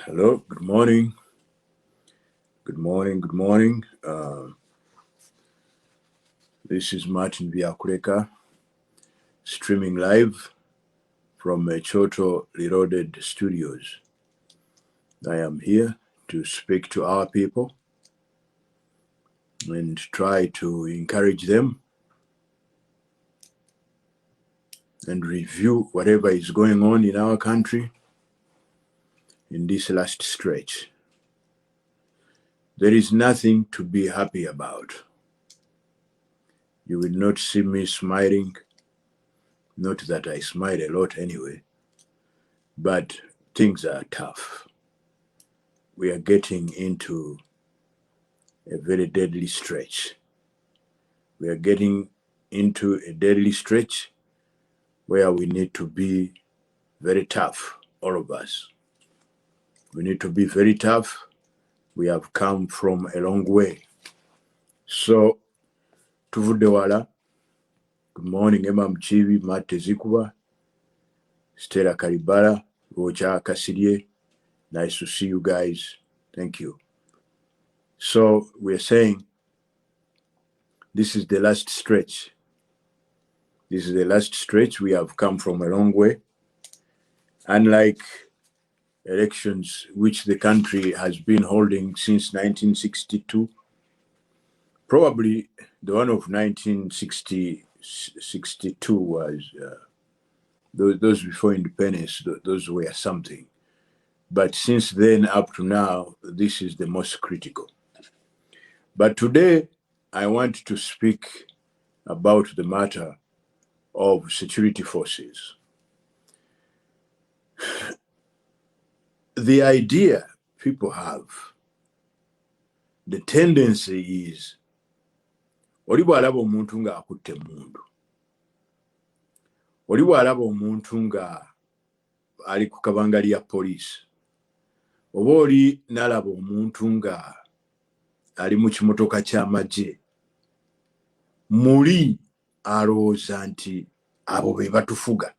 Hello, good morning. Good morning, good morning. This is Martin Viakureka, streaming live from Choto Reloaded Studios. I am here to speak to our people and try to encourage them and review whatever is going on in our country in this last stretch. There is nothing to be happy about. You will not see me smiling, not that I smile a lot anyway, but things are tough. We are getting into a very deadly stretch. We are getting into a deadly stretch where we need to be very tough, all of us. We need to be very tough. We have come from a long way. So, tuvudde wala. Good morning, Emma Mchivi, Matt Zikuba, Stella Karibala, Rocha Kasirye. Nice to see you guys. Thank you. So, we're saying this is the last stretch. This is the last stretch. We have come from a long way. Unlike elections which the country has been holding since 1962, probably the one of 1962 was, those before independence, those were something. But since then up to now, this is the most critical. But today, I want to speak about the matter of security forces. The idea people have, the tendency is, oli bw'alaba omuntu ng'akutte emmundu, oli bw'alaba omuntu nga ali ku kabangali ya poliisi, oba oli n'alaba omuntu nga ali mu kimotoka ky'amagye, muli alowooza nti abo be batufuga,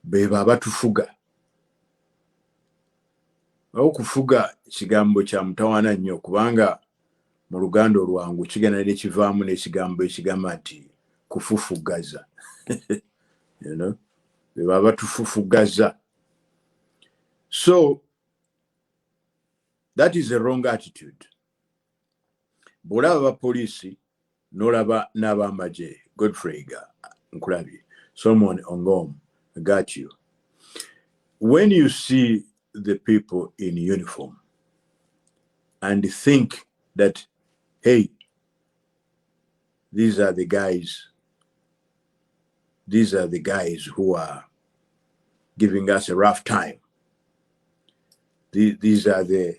be babatufuga. Okufuga kigambo kya mutawaana nnyo kubanga mu Luganda olwangu kigenda ne kivaamu n'ekigambo ekigamba nti kufufugaza. You know? Be baba tufufugaza. So, that is a wrong attitude. Bw'olaba abapoliisi n'olaba n'abamagye, Godfrey Nkulabye, Solomon Ongom, I got you. When you see the people in uniform and think that, hey, these are the guys who are giving us a rough time. These are the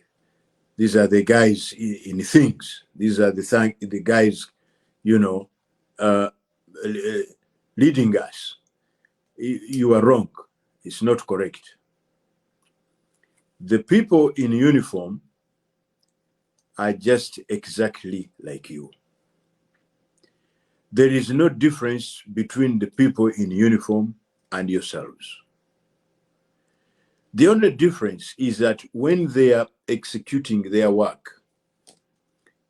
guys in things. These are the guys, leading us. You are wrong. It's not correct. The people in uniform are just exactly like you. There is no difference between the people in uniform and yourselves. The only difference is that when they are executing their work,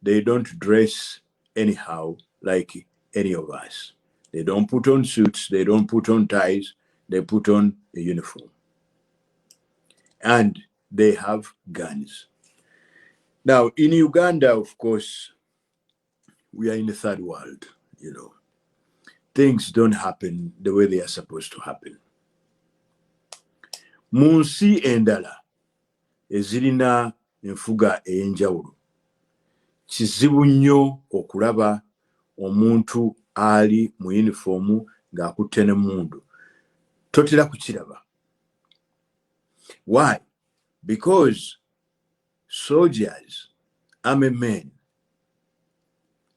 they don't dress anyhow like any of us. They don't put on suits, they don't put on ties, they put on a uniform. And they have guns. Now, in Uganda, of course, we are in the third world, Things don't happen the way they are supposed to happen. Mu nsi endala ezirina enfuga ey'enjawulo, kizibu nnyo okulaba omuntu ali mu yunifoomu ng'akutte n'emmundu. Totera kukiraba. Why? Because soldiers, army men,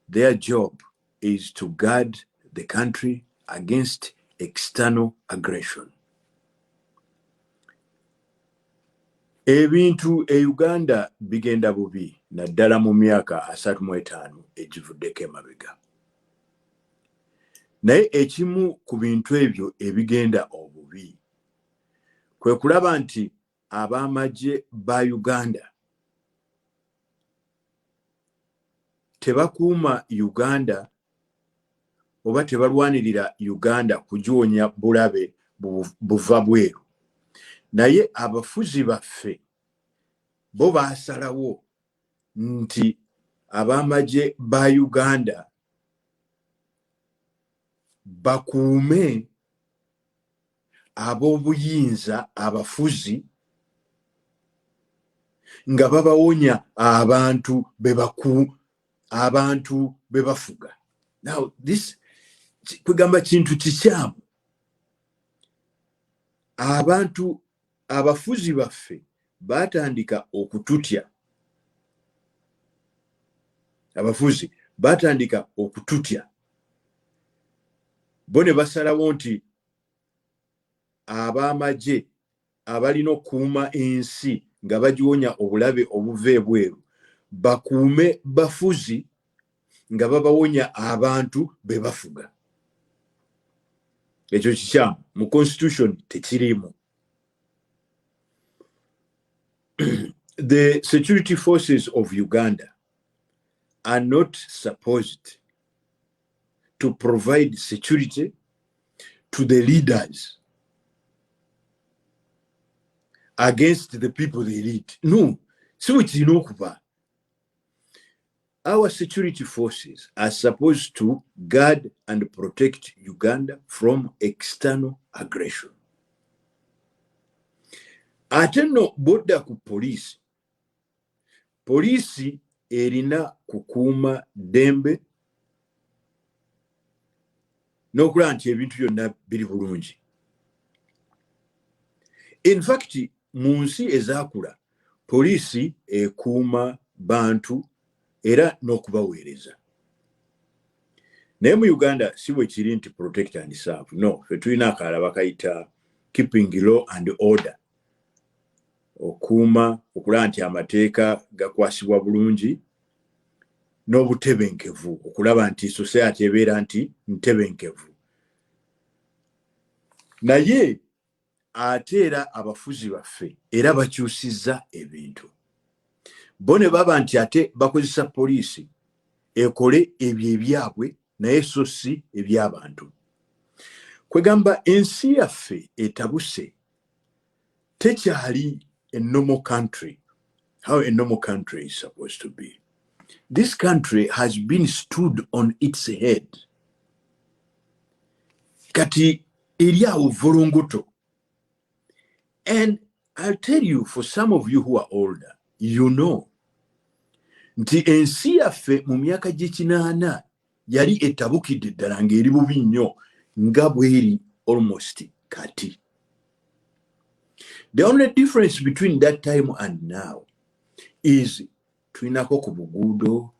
their job is to guard the country against external aggression. Ebintu e Uganda bigenda bubi naddala mu myaka 35 egivuddeko emabega. Naye ekimu ku bintu ebyo ebigenda obubi kwe kulaba nti ab'amagye ba Uganda tebakuuma Uganda oba tebalwanirira Uganda kugiwonya bulabe buva bweru, naye abafuzi baffe bo baasalawo nti ab'amagye ba Uganda bakuume ab'obuyinza abafuzi nga babawonya abantu bebafuga. Now this kugamba kintu kikyamu. Abafuzi baffe batandika okututya. Abafuzi batandika okututya. Bo ne basalawo nti ab'amagye abalina okuuma ensi nga bagiwonya obulabe obuva ebweru bakuume bafuzi nga babawonya abantu bebafuga. Ekyo kikyamu, mu constitution tekirimu. The security forces of Uganda are not supposed to provide security to the leaders against the people they lead. No, so it's inokuba. Our security forces are supposed to guard and protect Uganda from external aggression. Ate no boda ku police. Police erina kukuuma dembe n'okulaba nti ebintu byonna biri bulungi. In fact, mu nsi ezaakula poliisi ekuuma bantu era n'okubaweereza. Naye mu Uganda si bwe kiri nti protect and serve. No, fe tulina akalala bakayita keeping law and order. Okuuma okulaba nti amateeka gakwasibwa bulungi n'obutebenkevu, okulaba nti society ebeera nti ntebenkevu. Naye ate era abafuzi baffe era bakyusizza ebintu. Bo ne baba nti ate bakozesa poliisi ekole ebyo ebyabwe naye so si eby'abantu. Kwegamba ensi yaffe etabuse tekyali a normal country, how a normal country is supposed to be. This country has been stood on its head. Kati eriawo volongoto. And I'll tell you, for some of you who are older, you know, nti ensi yaffe mu myaka gy'ekinaana yali etabukidde ddala ng'eri bubi nnyo nga bw'eri almost kati. The only difference between that time and now is tulinako ku buguudo,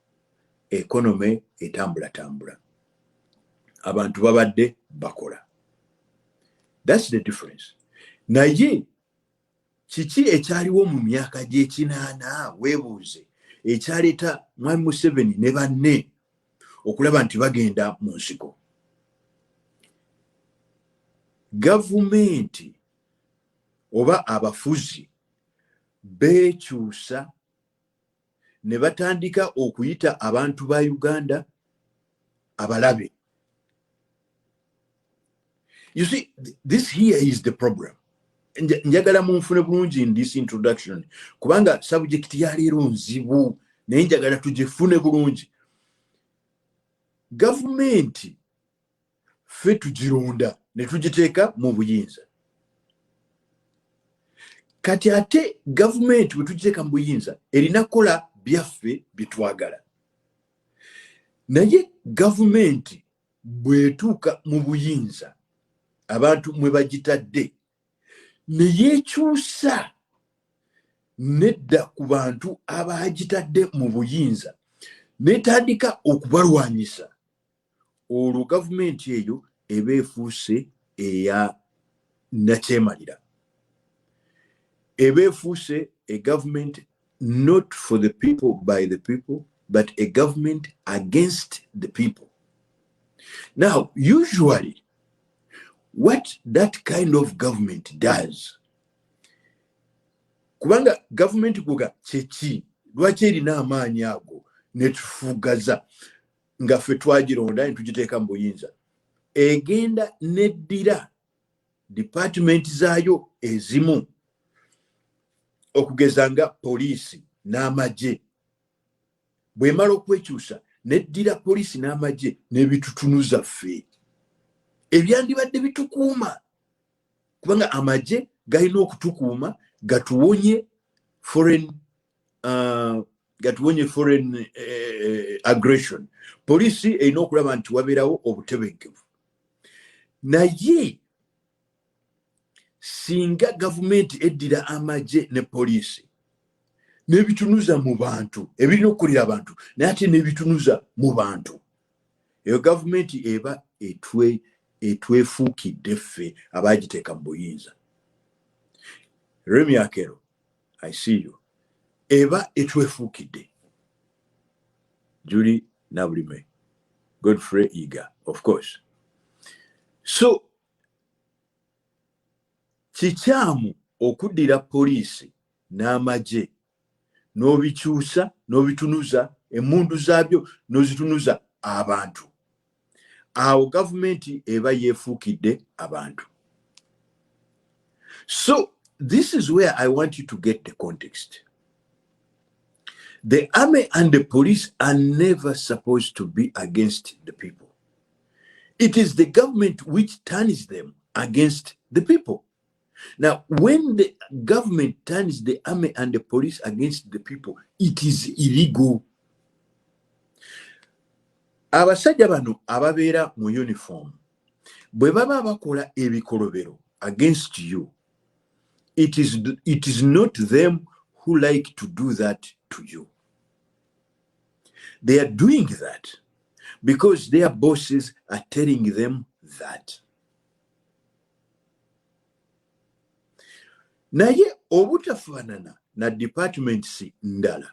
economy etambulatambula. Abantu babadde bakola. That's the difference. Naye kiki ekyaliwo mu myaka gy'ekinaana weebuuze ekyaleeta Mwami Museveni ne banne okulaba nti bagenda mu nsiko? Gavumenti oba abafuzi beekyusa ne batandika okuyita abantu ba Uganda abalabe. You see, this here is the problem. Njagala munfune bulungi in this introduction kubanga subject ya leero nzibu naye njagala tugifune bulungi. Gavumenti ffe tugironda ne tugiteeka mu buyinza. Kati ate gavumenti bwe tugiteeka mu buyinza erina kukola byaffe bitwagala. Naye gavumenti bwetuuka mu buyinza abantu mwe bagitadde ne yeekyusa nedda ku bantu abagitadde mu buyinza netandika okubalwanyisa, olwo gavumenti eyo eba efuuse eya nakyemalira. Eba efuuse a government not for the people, by the people, but a government against the people. Now, usually, what that kind of government does Kubanga government kuga chechi lwaki erina amaanyi ago netufugaza nga ffe twagironda netugiteeka mu buyinza egenda neddira department zaayo ezimu okugeza nga poliisi n'amagye bw'emala okwekyusa neddira poliisi n'amagye n'ebitutunuza ffe ebyandibadde bitukuuma kubanga amagye galina okutukuuma gatuwonye foreign aggression. Poliisi erina okulaba nti wabeerawo obutebenkevu naye singa gavumenti eddira amagye ne poliisi n'ebitunuza mu bantu ebirina okukolera abantu naye ate n'ebitunuza mu bantu eyo gavumenti eba etwefuukidde ffe abaagiteeka mu buyinza. Remi Akero, I see you. Eba etwefuukidde. Julie Nabulime, Godfrey Iga, of course. So kikyamu okuddira poliisi n'amagye n'obikyusa n'obitunuza emmundu zaabyo n'ozitunuza abantu. Awo gavumenti eba yeefuukidde abantu. So this is where I want you to get the context. The army and the police are never supposed to be against the people. It is the government which turns them against the people. Now, when the government turns the army and the police against the people, it is illegal. Abasajja bano ababeera mu uniform bwe baba bakola ebikolobero against you, it is not them who like to do that to you. They are doing that because their bosses are telling them that. Naye obutafaanana na departments ndala,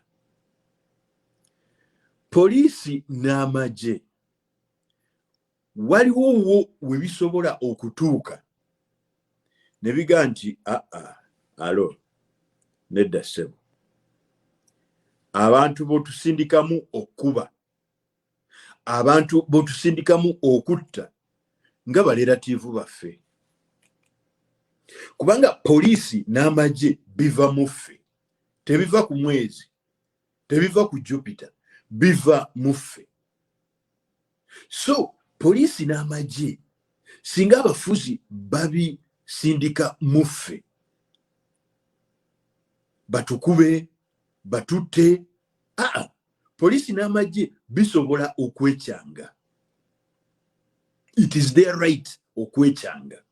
poliisi n'amagye waliwo wo we bisobola okutuuka ne biga nti alo nedda ssebo abantu botusindikamu okuba abantu botusindikamu okutta nga balerativu baffe kubanga poliisi n'amagye biva mu ffe tebiva ku mwezi tebiva ku Jupiter biva mu ffe. So poliisi n'amagye singa abafuzi babisindika mu ffe batukube batutte poliisi n'amagye bisobola okwekyanga. It is their right okwekyanga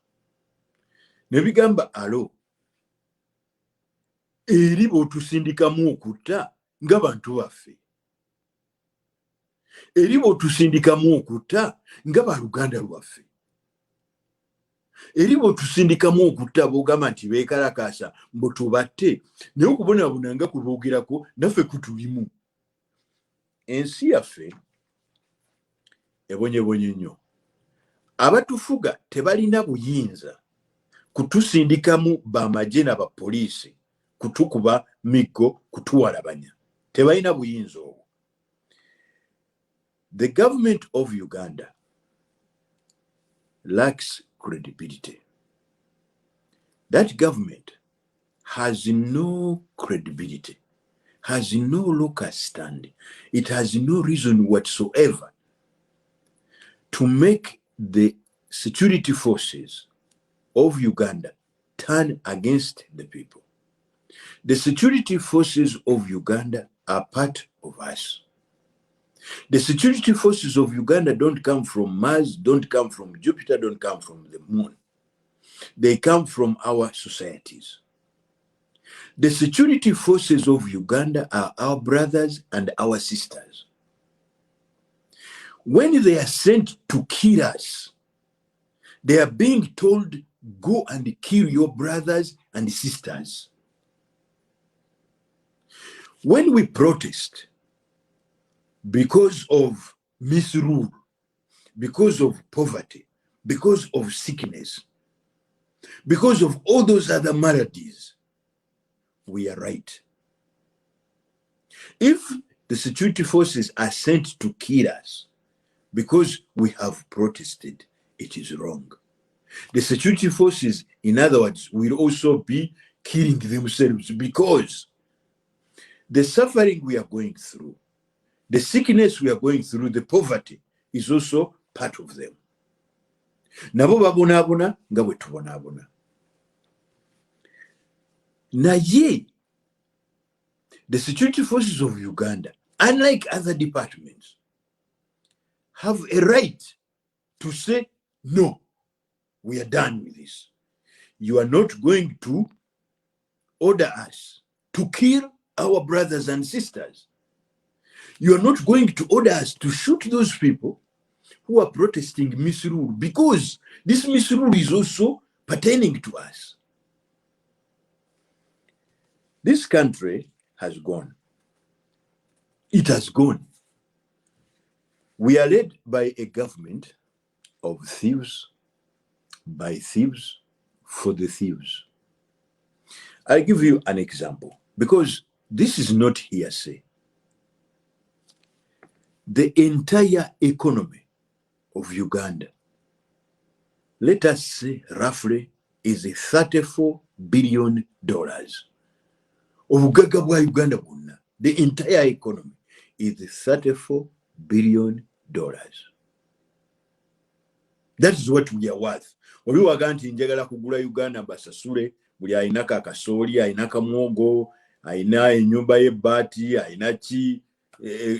ne bigamba alo eri botusindikamu okutta nga bantu baffe eri botusindikamu okutta nga baluganda lwaffe eri botusindikamu okutta bogamba nti beekalakaasa mbu tubatte naye okubonaabona nga kwe boogerako naffe kutulimu. Ensi yaffe ebonyebonye nnyo. Abatufuga tebalina buyinza kutusindikamu bamagye n'abapoliisi kutukuba miggo kutuwalabanya tebalina buyinza obwo. The government of Uganda lacks credibility. That government has no credibility, has no local stand. It has no reason whatsoever to make the security forces of Uganda turn against the people. The security forces of Uganda are part of us. The security forces of Uganda don't come from Mars, don't come from Jupiter, don't come from the moon. They come from our societies. The security forces of Uganda are our brothers and our sisters. When they are sent to kill us, they are being told, go and kill your brothers and sisters. When we protest because of misrule, because of poverty, because of sickness, because of all those other maladies, we are right. If the security forces are sent to kill us because we have protested, it is wrong. The security forces, in other words, will also be killing themselves because the suffering we are going through, the sickness we are going through, the poverty is also part of them. Nabo babonaabona nga bwe tubonaabona. Naye, the security forces of Uganda, unlike other departments, have a right to say, no, we are done with this. You are not going to order us to kill our brothers and sisters. You are not going to order us to shoot those people who are protesting misrule, because this misrule is also pertaining to us. This country has gone. It has gone. We are led by a government of thieves, by thieves, for the thieves. I'll give you an example, because this is not hearsay. The entire economy of Uganda, let us say roughly, is $34 billion. Obugaga bwa Uganda bwonna, the entire economy is $34 billion. That is what we are worth. Oli waga nti njagala kugula Uganda basasule, buli ayinaka akasooli, ayinaka mwogo, ayina ennyumba y'ebbaati, ayina ki,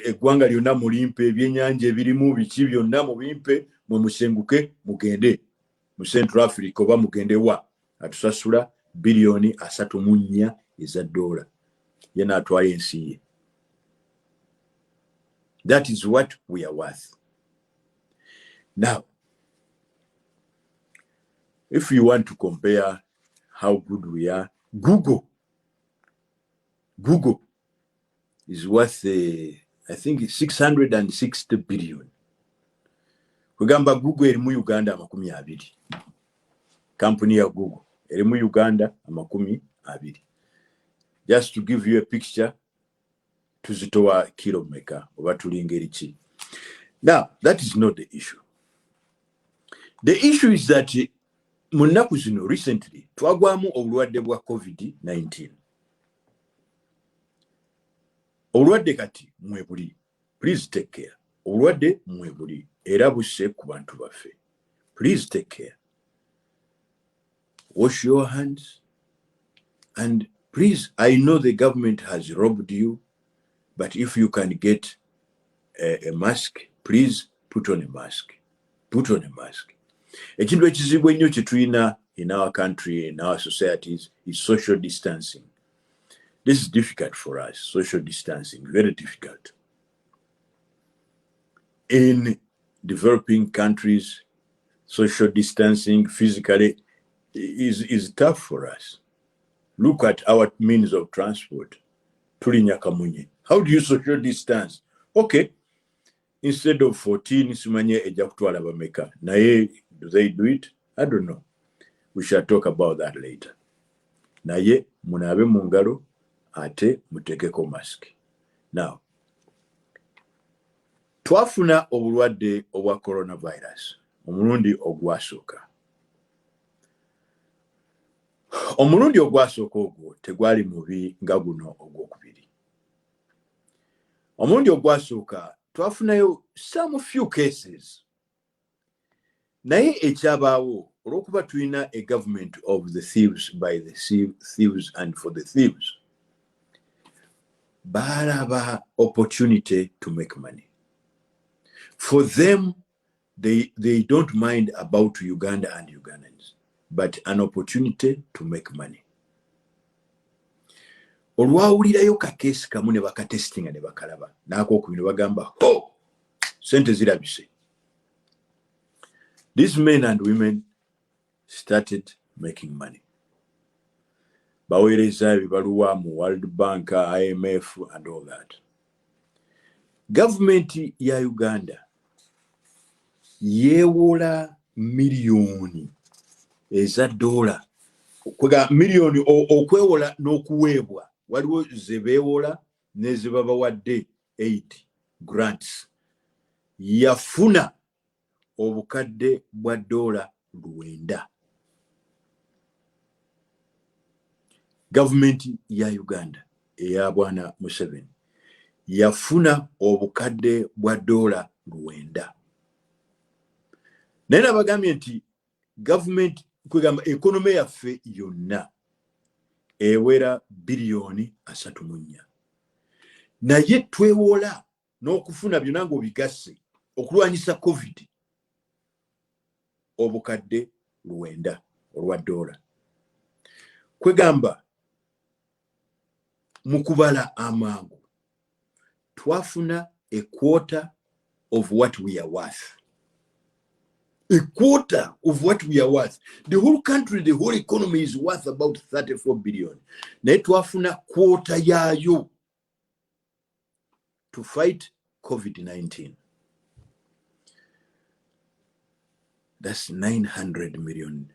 eggwanga lyonna mulimpe, ebyennyanja ebirimu biki byonna mubimpe, mwe musenguke mugende mu Central Africa oba mugende wa, atusasula biliyoni 34 eza dola. Ye n'atwala ensi ye. That is what we are worth. Now, if you want to compare how good we are, Google is worth, I think, 660 billion. Kugamba Google eri mu Uganda 20. Company ya Google eri mu Uganda 20. Just to give you a picture, tuzitowa kilomeka oba tulinga eriki. Now, that is not the issue. The issue is that munaku zino recently twagwamu obulwadde bwa COVID-19. Obulwadde kati mwebuli. Please take care. Obulwadde mwebuli era busse ku bantu baffe. Please take care. Wash your hands. And please, I know the government has robbed you, but if you can get a mask, please put on a mask. Put on a mask. Ekintu ekizibu ennyo kye tulina in our country, in our societies, is social distancing. This is difficult for us, social distancing, very difficult. In developing countries, social distancing physically is tough for us. Look at our means of transport. Tulinya kamunye. How do you social distance? Okay, instead of 14, simanye eja kutwala bameka. Naye, do they do it? I don't know. We shall talk about that later. Naye, munabe mungalo, ate mutekeko mask. Now, twafuna obulwadde obwa coronavirus, omulundi ogwasooka. Omulundi ogwasooka ogwo tegwali mubi nga guno ogwokubiri. Omulundi ogwasooka twafunayo some few cases. Naye ekyabaawo olw'okuba tulina a government of the thieves, by the thieves and for the thieves, balaba opportunity to make money. For them, they don't mind about Uganda and Ugandans, but an opportunity to make money. Olwawulirayo kakeesi kamu ne bakatestinga ne bakalaba, n'akookubiri bagamba, ho, sente zirabise. These men and women started making money. Baweereza ebibaluwa mu World Bank, IMF, and all that. Government ya Uganda yeewola miliyoni eza dola kwega million okwewola n'okuweebwa waliwo ze beewola ne ze babawadde aid grants yafuna obukadde bwa $900. Gavumenti ya Uganda eya bwana Museveni yafuna obukadde bwa $900. Naye nabagambye nti gavumenti kwegamba economy yaffe yonna ewera biliyoni 34. Naye twewola n'okufuna byonna ng'obigasse okulwanyisa COVID obukadde 900 olwa $. Kwegamba mu kubala amangu twafuna a quarter of what we are worth. A quarter of what we are worth. The whole country, the whole economy is worth about 34 billion. Naye twafuna quarter yayo to fight COVID-19. That's $900 million.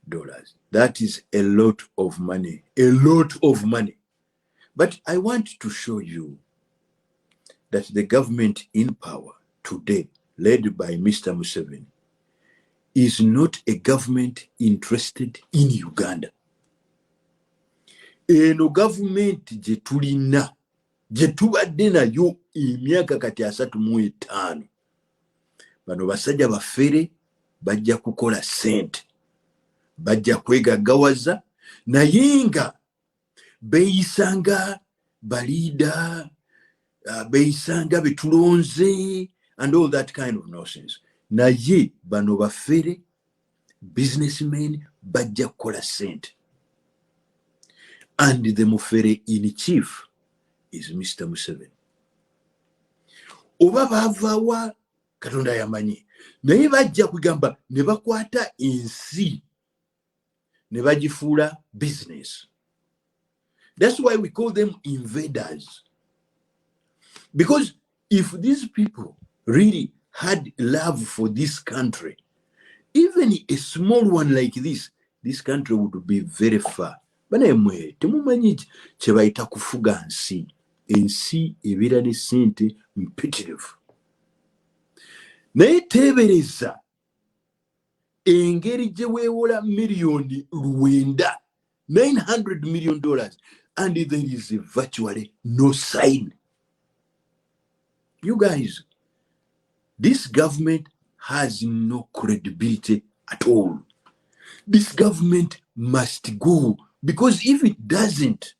That is a lot of money. A lot of money. But I want to show you that the government in power today, led by Mr. Museveni, is not a government interested in Uganda. Eno government gye tulina, gye tubadde nayo emyaka kati 35. Bano basajja bafere bajja kukola sente, bajja kwegaggawaza, naye nga beeyisanga balida, beeyisanga betulonze, and all that kind of nonsense. Naye bano bafere businessmen bajja kukola sente. And the mufere in chief is Mr. Museveni. Oba bavawa Katonda yamanyi. Naye bajja kugamba ne bakwata ensi ne bagifuula business. That's why we call them invaders. Because if these people really had love for this country, even a small one like this country would be very far. Banaemwe temumanyi kye bayita kufuga nsi. Ensi ebeera ne ssente mpitirivu. Naye teebereza engeri gye weewola miliyoni 900, $900 million, and there is virtually no sign. You guys, this government has no credibility at all. This government must go, because if it doesn't,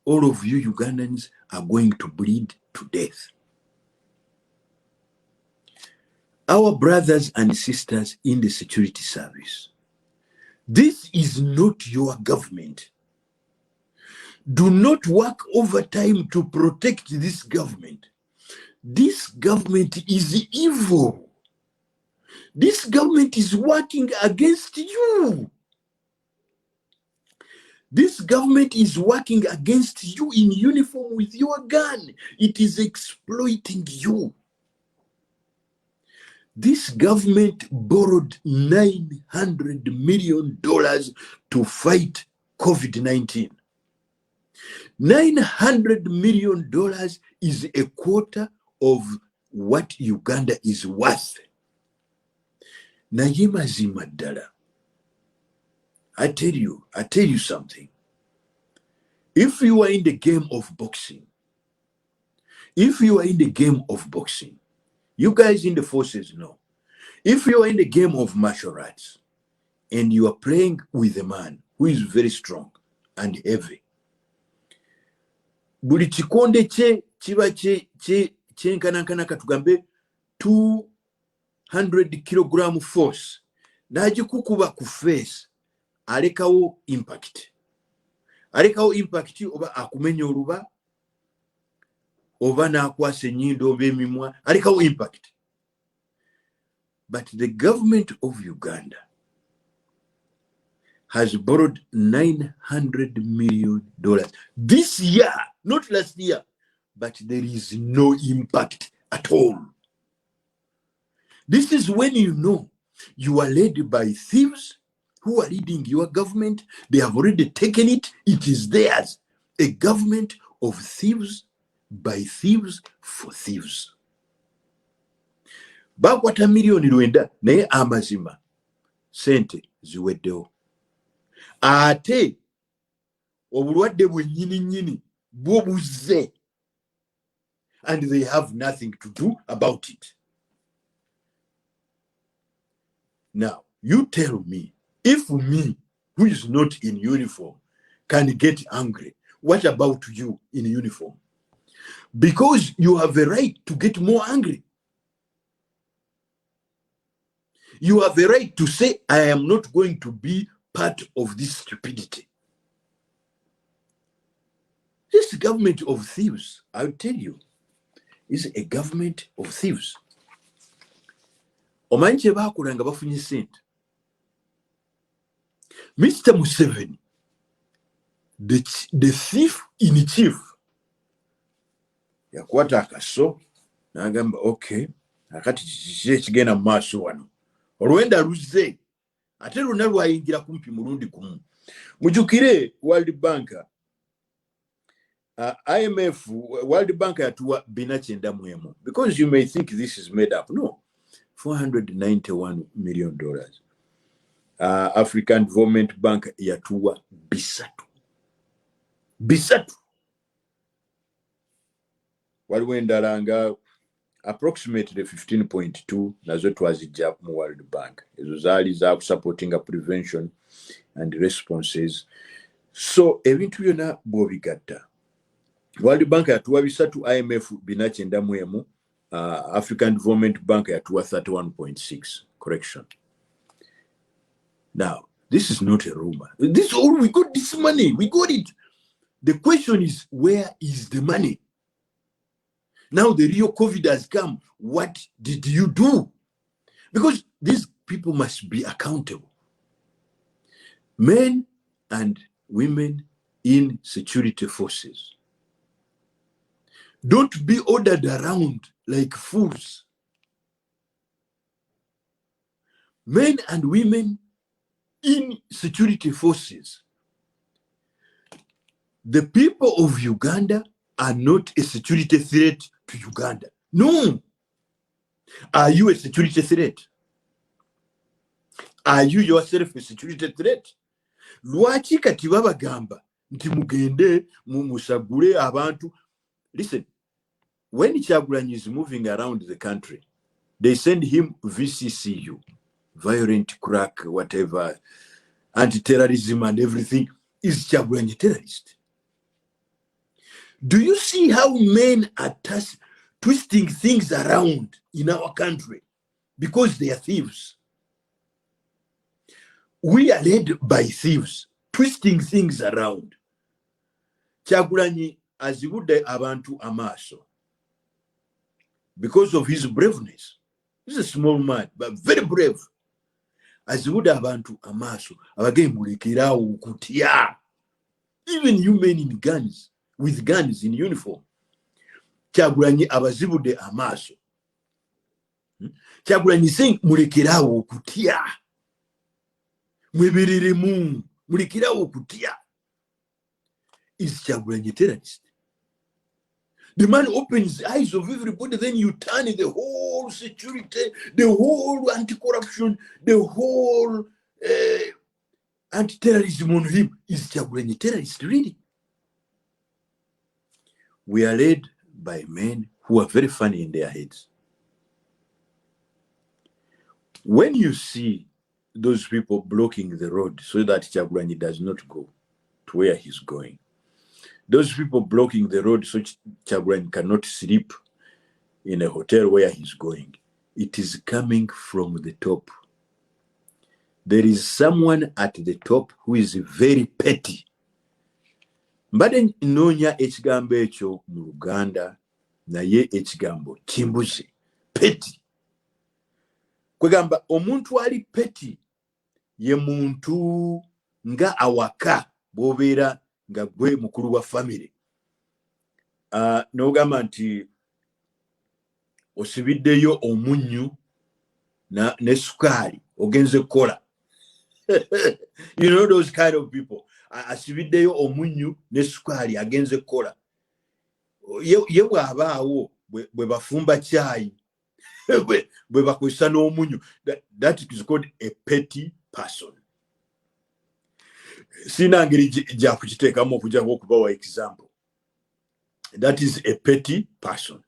all of you Ugandans are going to bleed to death. Our brothers and sisters in the security service, this is not your government. Do not work overtime to protect this government. This government is evil. This government is working against you. This government is working against you in uniform with your gun. It is exploiting you. This government borrowed $900 million to fight COVID-19. $900 million is a quarter of what Uganda is worth. Naye mazima ddala. I tell you something. If you are in the game of boxing, you guys in the forces know. If you are in the game of martial arts and you are playing with a man who is very strong and heavy, buli kikonde kye kiba kyenkanankana katugambe 200 kilogram force, n'agikukuba ku face, alekawo impact. Oba akumenya oluba, oba n'akwasa ennyindo oba emimwa, alekawo impact. But the government of Uganda has borrowed $900 million this year, not last year, but there is no impact at all. This is when you know you are led by thieves who are leading your government. They have already taken it. It is theirs. A government of thieves, by thieves, for thieves. Bakwata miliyoni 9 naye amazima sente ziweddewo. Ate obulwadde bwennyini bwo buzze, and they have nothing to do about it. Now, you tell me, if me, who is not in uniform, can get angry, what about you in uniform? Because you have a right to get more angry. You have a right to say, I am not going to be part of this stupidity. This government of thieves, I'll tell you, is a government of thieves. Omanyi kye baakola nga bafunye sente. Mr. Museveni, the thief in chief, yakwata akaso n'agamba okay, akati kiki ekigenda mu maaso wano. Olwenda luzze ate lwonna lwayingira kumpi mulundi gumu. Mujukire World Bank, IMF, World Bank yatuwa $491, because you may think this is made up. No, $491 million. African Development Bank yatuwa bisatu. Waliwo endala nga approximately 15.2 nazo twazijja mu World Bank. Ezo zaali za supporting prevention and responses. So ebintu byonna bw'obigatta, World Bank yatuwa bisatu, IMF $491, African Development Bank yatuwa 31.6. Correction. Now, this is not a rumor. This all, we got this money. We got it. The question is, where is the money? Now the real COVID has come. What did you do? Because these people must be accountable. Men and women in security forces. Don't be ordered around like fools. Men and women in security forces. The people of Uganda are not a security threat to Uganda. No. Are you a security threat? Are you yourself a security threat? Lwaki kati babagamba nti mugende musagule abantu. Listen, when Kyagulanyi is moving around the country, they send him VCCU, violent crack, whatever, anti-terrorism and everything. Is Kyagulanyi terrorist? Do you see how men are twisting things around in our country because they are thieves? We are led by thieves, twisting things around. Kyagulanyi azibudde abantu amaaso because of his braveness. He's a small man, but very brave. Azibudde abantu amaaso, abagenda mulekerawo okutya. Even you men in guns, with guns in uniform. Kyagulanyi abazibudde amaaso. Kyagulanyi saying mulekerawo okutya. Mwebereremu, mulekerawo okutya. Is Kyagulanyi terrorist? The man opens the eyes of everybody, then you turn the whole security, the whole anti-corruption, the whole anti-terrorism on him. Is Kyagulanyi terrorist, really? We are led by men who are very funny in their heads. When you see those people blocking the road so that Kyagulanyi does not go to where he's going, those people blocking the road so Kyagulanyi cannot sleep in a hotel where he's going, it is coming from the top. There is someone at the top who is very petty. Mbadde nnoonya ekigambo ekyo mu Luganda, naye ekigambo kimbuze. Petty. Kwegamba omuntu ali petty ye muntu nga awaka bw'obeera nga gwe mukulu wa family. N'ogamba nti osibiddeyo omunnyu ne sukaali ogenze kukola. You know those kind of people. Asibiddeyo omunyu ne sukali agenze kola. Ye bw'abaawo bwe bafumba chai. Bwe bakozesa n'omunyu. That is called a petty person. Sina ngeri gya kukiteekamu okujjako okubawa example. That is a petty person.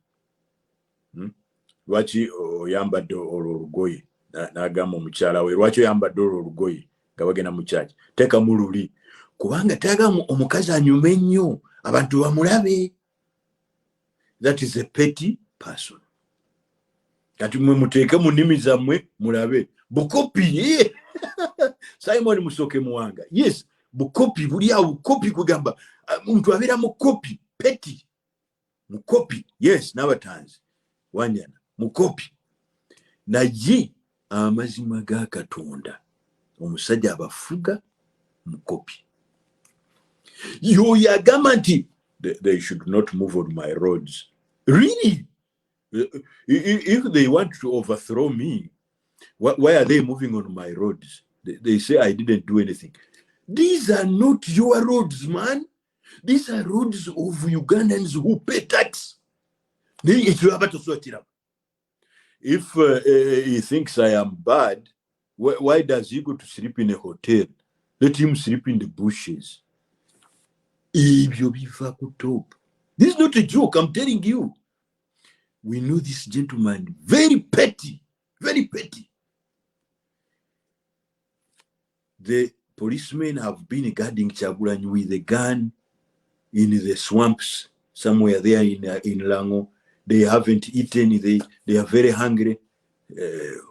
Lwaki oyambadde olwo olugoye n'agamba omukyala we lwaki oyambadde olwo olugoye nga bagenda mu kyaki teekamu luli kubanga tayagala omukazi anyume nnyo abantu bamulabe. That is a petty person. Kati mwe muteeke mu nnimi zammwe mulabe bukopi. Simon Musoke Muwanga, yes, bukopi buli awo bukopi kugamba omuntu abeera mukopi petty mukopi, yes, n'abatanzi Wanyana mukopi naye amazima ga Katonda omusajja abafuga mukopi. Yo yagamba nti they should not move on my roads. Really? If they want to overthrow me, why are they moving on my roads? They say I didn't do anything. These are not your roads, man. These are roads of Ugandans who pay tax. If he thinks I am bad, why does he go to sleep in a hotel? Let him sleep in the bushes. This is not a joke, I'm telling you. We know this gentleman, very petty, very petty. The policemen have been guarding Chagulanyi with a gun in the swamps somewhere there in Lango. They haven't eaten, they are very hungry.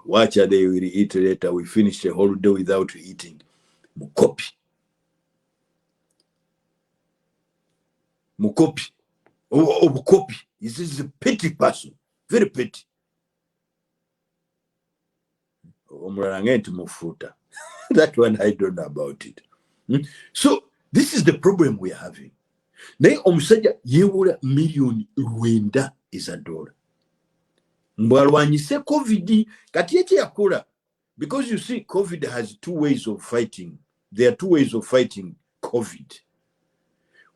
Watch how they will eat later. We finish the whole day without eating. Mukopi. Mukopi. Oh, Mukopi. This is a petty person. Very petty. That one I don't know about it. So this is the problem we are having. Naye omusajja yeewula million lwenda $100. Mbwalwanyise COVID kati eki yakola. Because you see, COVID has two ways of fighting. There are two ways of fighting COVID.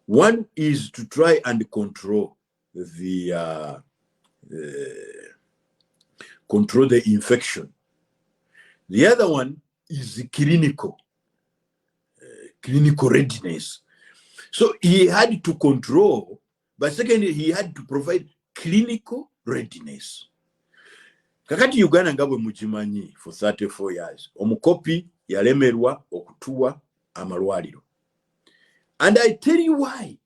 One is to try and control the infection. The other one is the clinical readiness. So he had to control, but secondly, he had to provide clinical readiness. Kakati Uganda nga bwe mukimanyi for 34 years. Omukopi yalemerwa okutuwa amalwaliro. And I tell you why.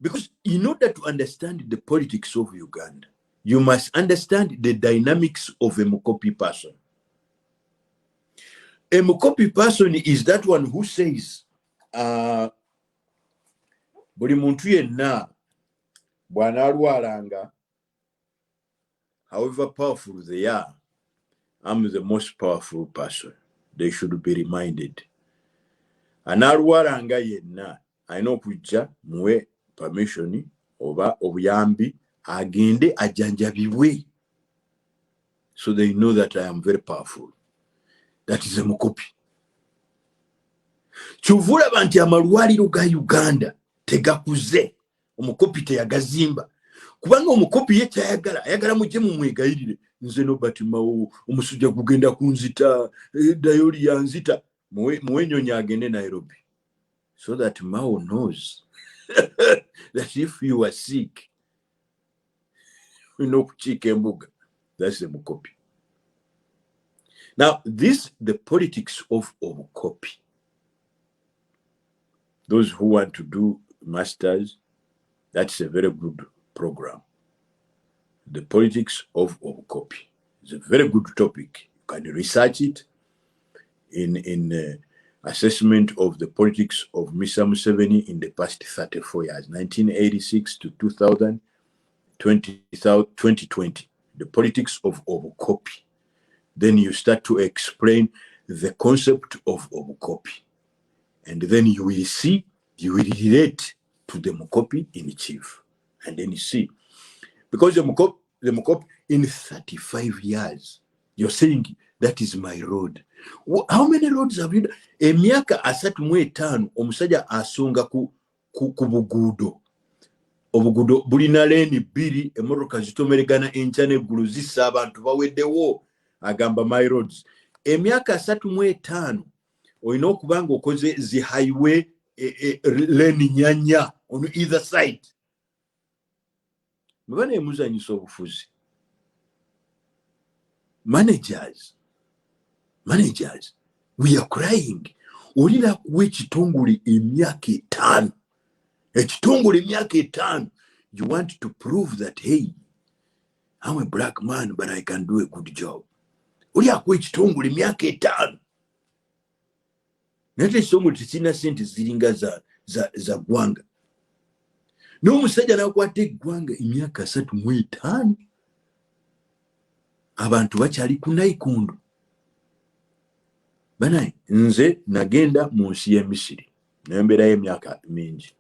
Because in order to understand the politics of Uganda, you must understand the dynamics of a Mukopi person. A Mukopi person is that one who says, buli muntu yenna bw'anaalwalanga, however powerful they are, I'm the most powerful person. They should be reminded. Anaalwalanga yenna alina okujja muwe permission oba obuyambi agende ajanjabibwe, so they know that I am very powerful. That is a Mukopi. Kyovulaba nti amalwaliro ga Uganda tegakuze, Omukopi teyagazimba. Kubanga Omukopi ye kyayagala, ayagala mujje mumwegayirire. Nze Nobert Mao, omusujja gugenda kunzita, dayoli yanzita. Muwe nyonya agende Nairobi. So that Mao knows that if you are sick, you know kuchika embuga. That's the Mukopi. Now, the politics of Mukopi. Those who want to do masters, that's a very good program. The politics of Mukopi is a very good topic. You can research it in assessment of the politics of Mr. Museveni in the past 34 years, 1986 to 2020, the politics of Mukopi. Then you start to explain the concept of Mukopi. And then you will see, you will relate to the Mukopi in chief. And then you see, because the Mukopi in 35 years, you're saying That is my road. How many roads have you done? Emyaka asatu mu etaano omusajja asonga ku buguudo. Obuguudo bulina leeni bbiri, emmotoka zitomeregana enkya n'eggulu zissa abantu baweddewo. Agamba my roads. Emyaka asatu mu etaano olina okuba ng'okoze zi highway leeni nyanya on either side. Muba neemuzanyisa obufuzi. Managers, we are crying. Olina kuwa ekitongole emyaka etaano. Ekitongole emyaka etaano. You want to prove that, hey, I'm a black man, but I can do a good job. Olina kuwa ekitongole emyaka etaano. Nate ekitongole tekirina sente ziringa za ggwanga. N'omusajja n'akwata eggwanga emyaka asatu mu etaano. Abantu bakyali ku nayikondo. Banaye, nze nagenda mu nsi y'e Misiri. Nembeerayo emyaka mingi.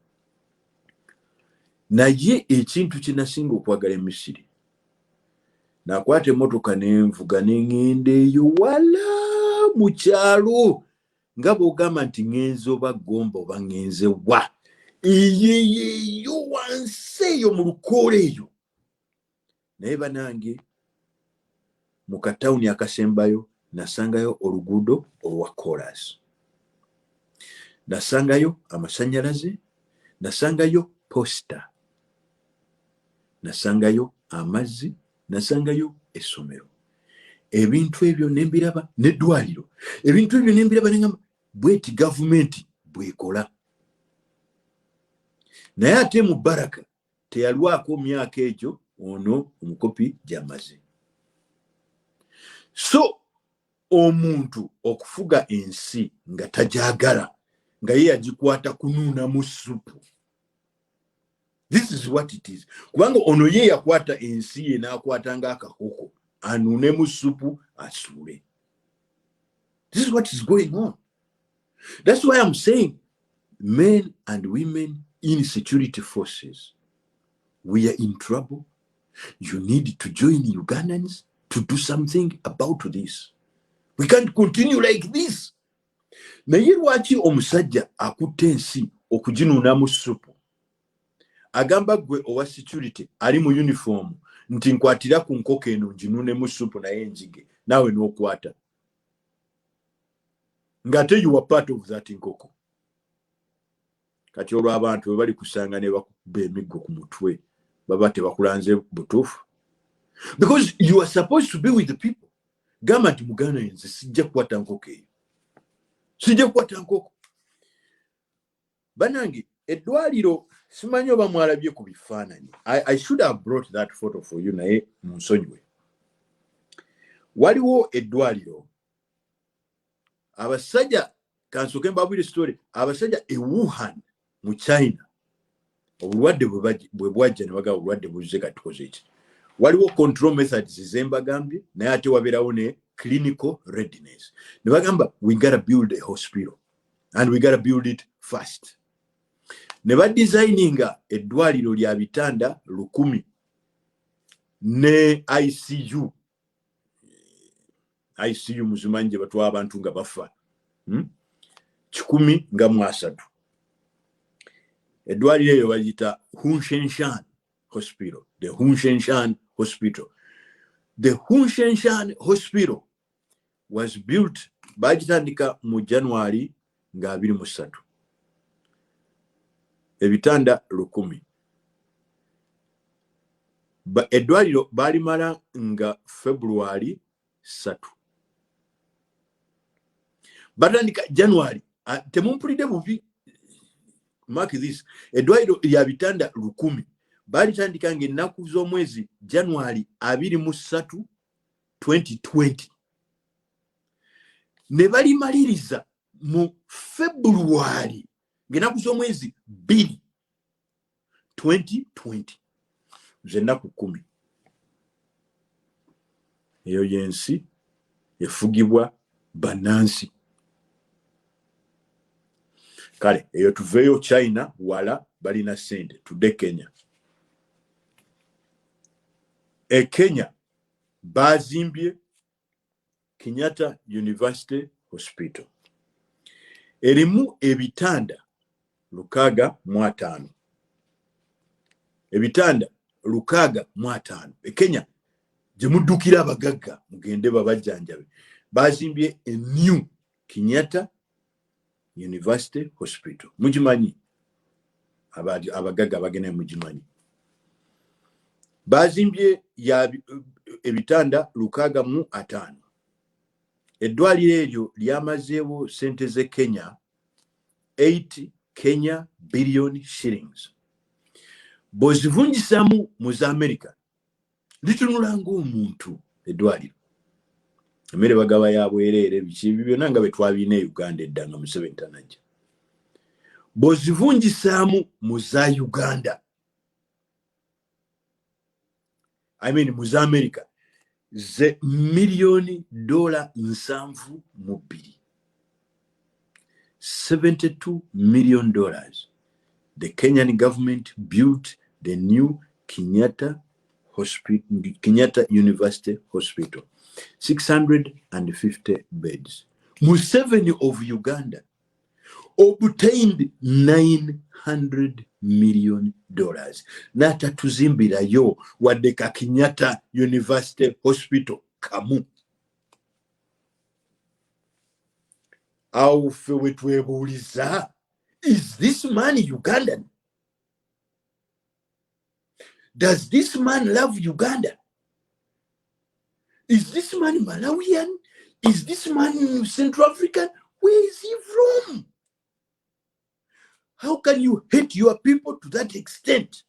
Naye ekintu kye nasinga okwagala e Misiri. Nakwata emmotoka n'envuga n'engenda eyo wala mu kyalo. Nga bw'ogamba nti ngenze oba Gomba oba ngenze wa. Eyo wansi eyo mu lukoola eyo. Naye banange, mu katawuni akasembayo nasangayo oluguudo olwa kolas. Nasangayo amasannyalaze, nasangayo posta, nasangayo amazzi, nasangayo essomero. Ebintu ebyo nembiraba n'eddwaliro. Ebintu ebyo nembiraba nengamba bweti gavumenti bwekola. Naye ate mu Baraka teyalwako myaka egyo ono omukopi gy'amaze. So omuntu okufuga ensi nga tajagala nga ye yagikwata kunuuna mu supu. This is what it is. Kubanga ono ye yakwata ensi ye n'akwata ng'akakoko anuune mu supu asuule. This is what is going on. That's why I'm saying men and women in security forces, we are in trouble. You need to join Ugandans to do something about this. We can't continue like this. Naye lwaki omusajja akutte ensi okuginuuna mu supu? Agamba gwe owa security ali mu uniform nti nkwatira ku nkoko eno nginuune mu supu naye njige. Naawe n'okwata. Ng'ate you are part of that nkoko. Kati olwo abantu bwe bali kusanga ne bakuba emiggo ku mutwe baba tebakulanze butuufu. Because you are supposed to be with the people. Gamba nti Muganda yenze sijja kukwata nkoko eyo. Sijja kukwata nkoko. Banange, eddwaliro simanyi oba mwalabye ku bifaananyi. I should have brought that photo for you naye munsonyiwe. Waliwo eddwaliro. Abasajja kansooke mbabwire story. Abasajja e Wuhan mu China. Obulwadde bwe bwajja ne bagamba obulwadde buzze kati tukoze ki. Waliwo control methods zembagambye naye ate wabeerawo ne clinical readiness. Ne bagamba we gotta build a hospital and we gotta build it fast. Ne badesigninga eddwaliro lya bitanda 1,000 ne ICU. ICU muzimanyi gye batwala abantu nga bafa. 113. Eddwaliro eyo bayita Hunshenshan Hospital. The Hunshenshan Hospital. The Hunshenshan Hospital was built bagitandika mu January nga 23. Ebitanda 1,000. Eddwaliro balimala nga February 3. Batandika January. Temumpulidde bubi. Mark this. Eddwaliro lya bitanda 1,000. Balitandika ng'ennaku z'omwezi January 23, 2020. Ne balimaliriza mu February ng'ennaku z'omwezi 2, 2020. Z'ennaku 10. Eyo yensi efugibwa bannansi. Kale, eyo tuveeyo China wala balina sente tudde Kenya. Kenya bazimbye Kenyatta University Hospital erimu ebitanda 65 ebitanda 65 Kenya gyemuddukira abagagga mugende babajjanjabe bazimbye a new Kenyatta University Hospital mugimanyi abagagga bagenda mugimanyi bazimbye ya ebitanda 65 eddwaliro eryo lyamazeewo sente ze Kenya 8 Kenya billion shillings bozivunjisamu mu za America litunula ng'omuntu eddwaliro emmere bagaba ya bwereere bikibi byonna nga bwe twabina e Uganda eddanga mu 7 bozivunjisaamu mu za Uganda mu za America ze $7 $72 million. The Kenyan government built the new Kenyatta University Hospital, 650 beds. Museveni of Uganda obtained $900 million. Nata tuzimbira yo wadeka Kenyatta University Hospital kamu. Aufe wetwebuliza. Is this man Ugandan? Does this man love Uganda? Is this man Malawian? Is this man Central African? Where is he from? How can you hate your people to that extent?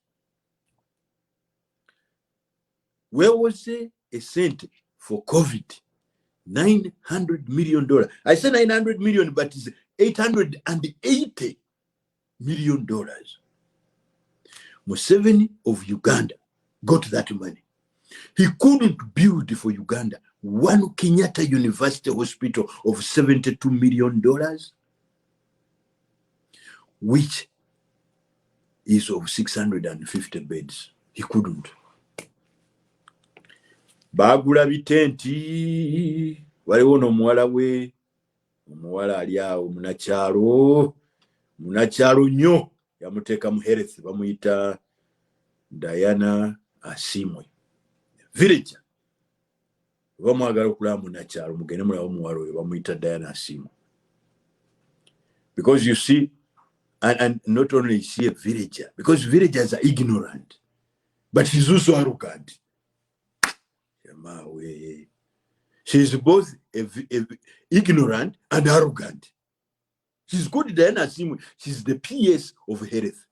Where was a cent for COVID? $900 million. I said 900 million, but it's $880 million. Museveni of Uganda got that money. He couldn't build for Uganda one Kenyatta University Hospital of $72 million, which is of 650 beds. He couldn't. Bagula bitenti waliwo n'omuwala we omuwala ali awo munakyalo nnyo yamuteeka mu health bamuyita Diana Asimwe village bamwagala okulaba munakyalo mugende mulaba omuwala oyo bamuyita Diana Asimwe because you see and not only is she a villager because villagers are ignorant but she's also arrogant. She's both ignorant and arrogant. She's good, Diana Simwe. She's the PS of health.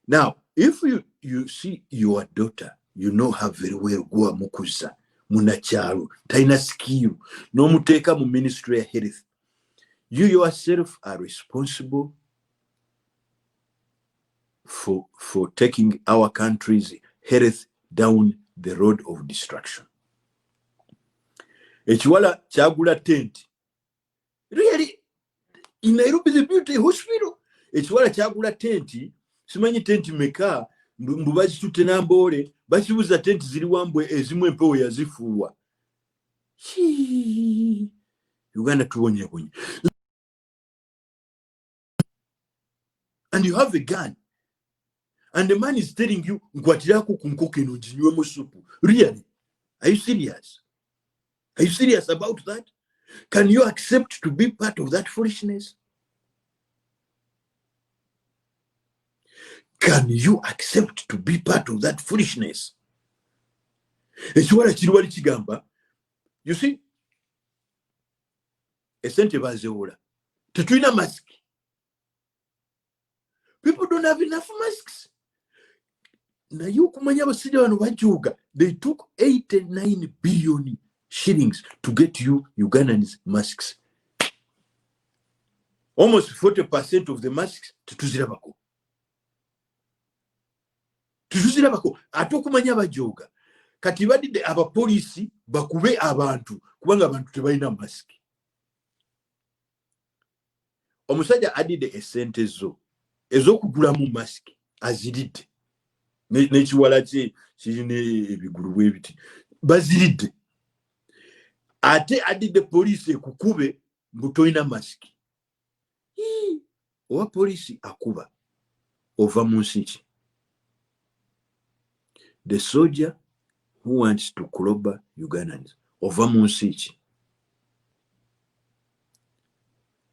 Now, if you see your daughter, you know her very well. Gua mukusa, munacharu, taina skill, no muteka mu ministry of health. You yourself are responsible for taking our country's health down the road of destruction. Echiwala chagula tent. Really, in Nairobi the beauty hospital. Echiwala chagula tent. Simanyi tent meka mbubazi tutenambole basibuza tent ziri wambwe ezimwe mpewo yazifuwa. Uganda tuwonye bonye. And you have a gun. And the man is telling you, Ngwatiraku kunkoke no jinywe supu. Really? Are you serious? Are you serious about that? Can you accept to be part of that foolishness? Can you accept to be part of that foolishness? You see, esente bazeola. Tetuina mask. People don't have enough masks. Na yukumanya basija wano bajuga. They took 89 billion shillings to get you Ugandans masks. Almost 40% of the masks tutuzirabako. Tutuzirabako. Atokumanya bajuga. Kati badide aba polisi bakube abantu kubanga abantu tebalina mask. Omusajja adide esente zo. Ezokugula mu mask aziride. Nechiwala kye kirine ebigulu bwebiti. Baziride. ate adidde poliisi ekukube mbutoyina masiki. Owa poliisi akuba ova mu nsi ki? The soldier who wants to clobber Ugandans ova mu nsi ki?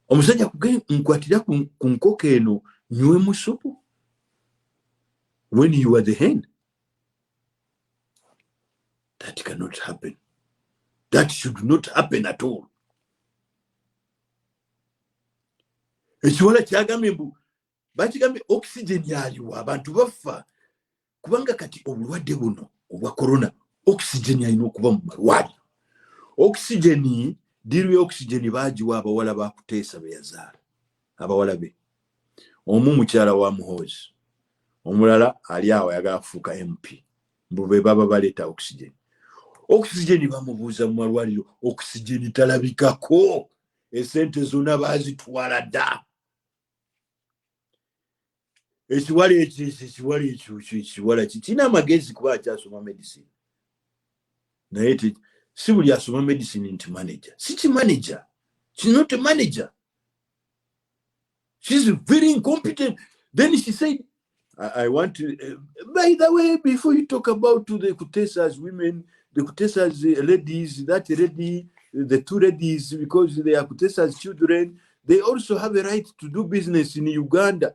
Omusajja nkwatira ku nkoko eno nywe mu supu when you are the hen. That cannot happen. That should not happen at all. Ekiwala kyagambye mbu bakigambye oxygen yaliwa abantu bafa kubanga kati obulwadde buno obwa corona oxygen yalina okuba mu malwaliro. Oxygen diru ya oxygen bagiwa abawala bakuteesa beyazaala abawala be. Omu mukyala wa Muhoozi, omulala ali awo ayagala kufuuka MP, mbu be baba baleeta oxygen. Oxygen bamubuuza mu malwaliro, oxygen talabikako, esente zonna baazitwala dda. Ekiwala ekiwala kirina amagezi kuba akyasoma medicine. Naye si buli asoma medicine nti manager. Si ki manager. She's not a manager. She's very incompetent. Then she said, I want to, by the way, before you talk about the Kutesas women, the Kutesas ladies, that lady, the two ladies, because they are Kutesas children, they also have a right to do business in Uganda.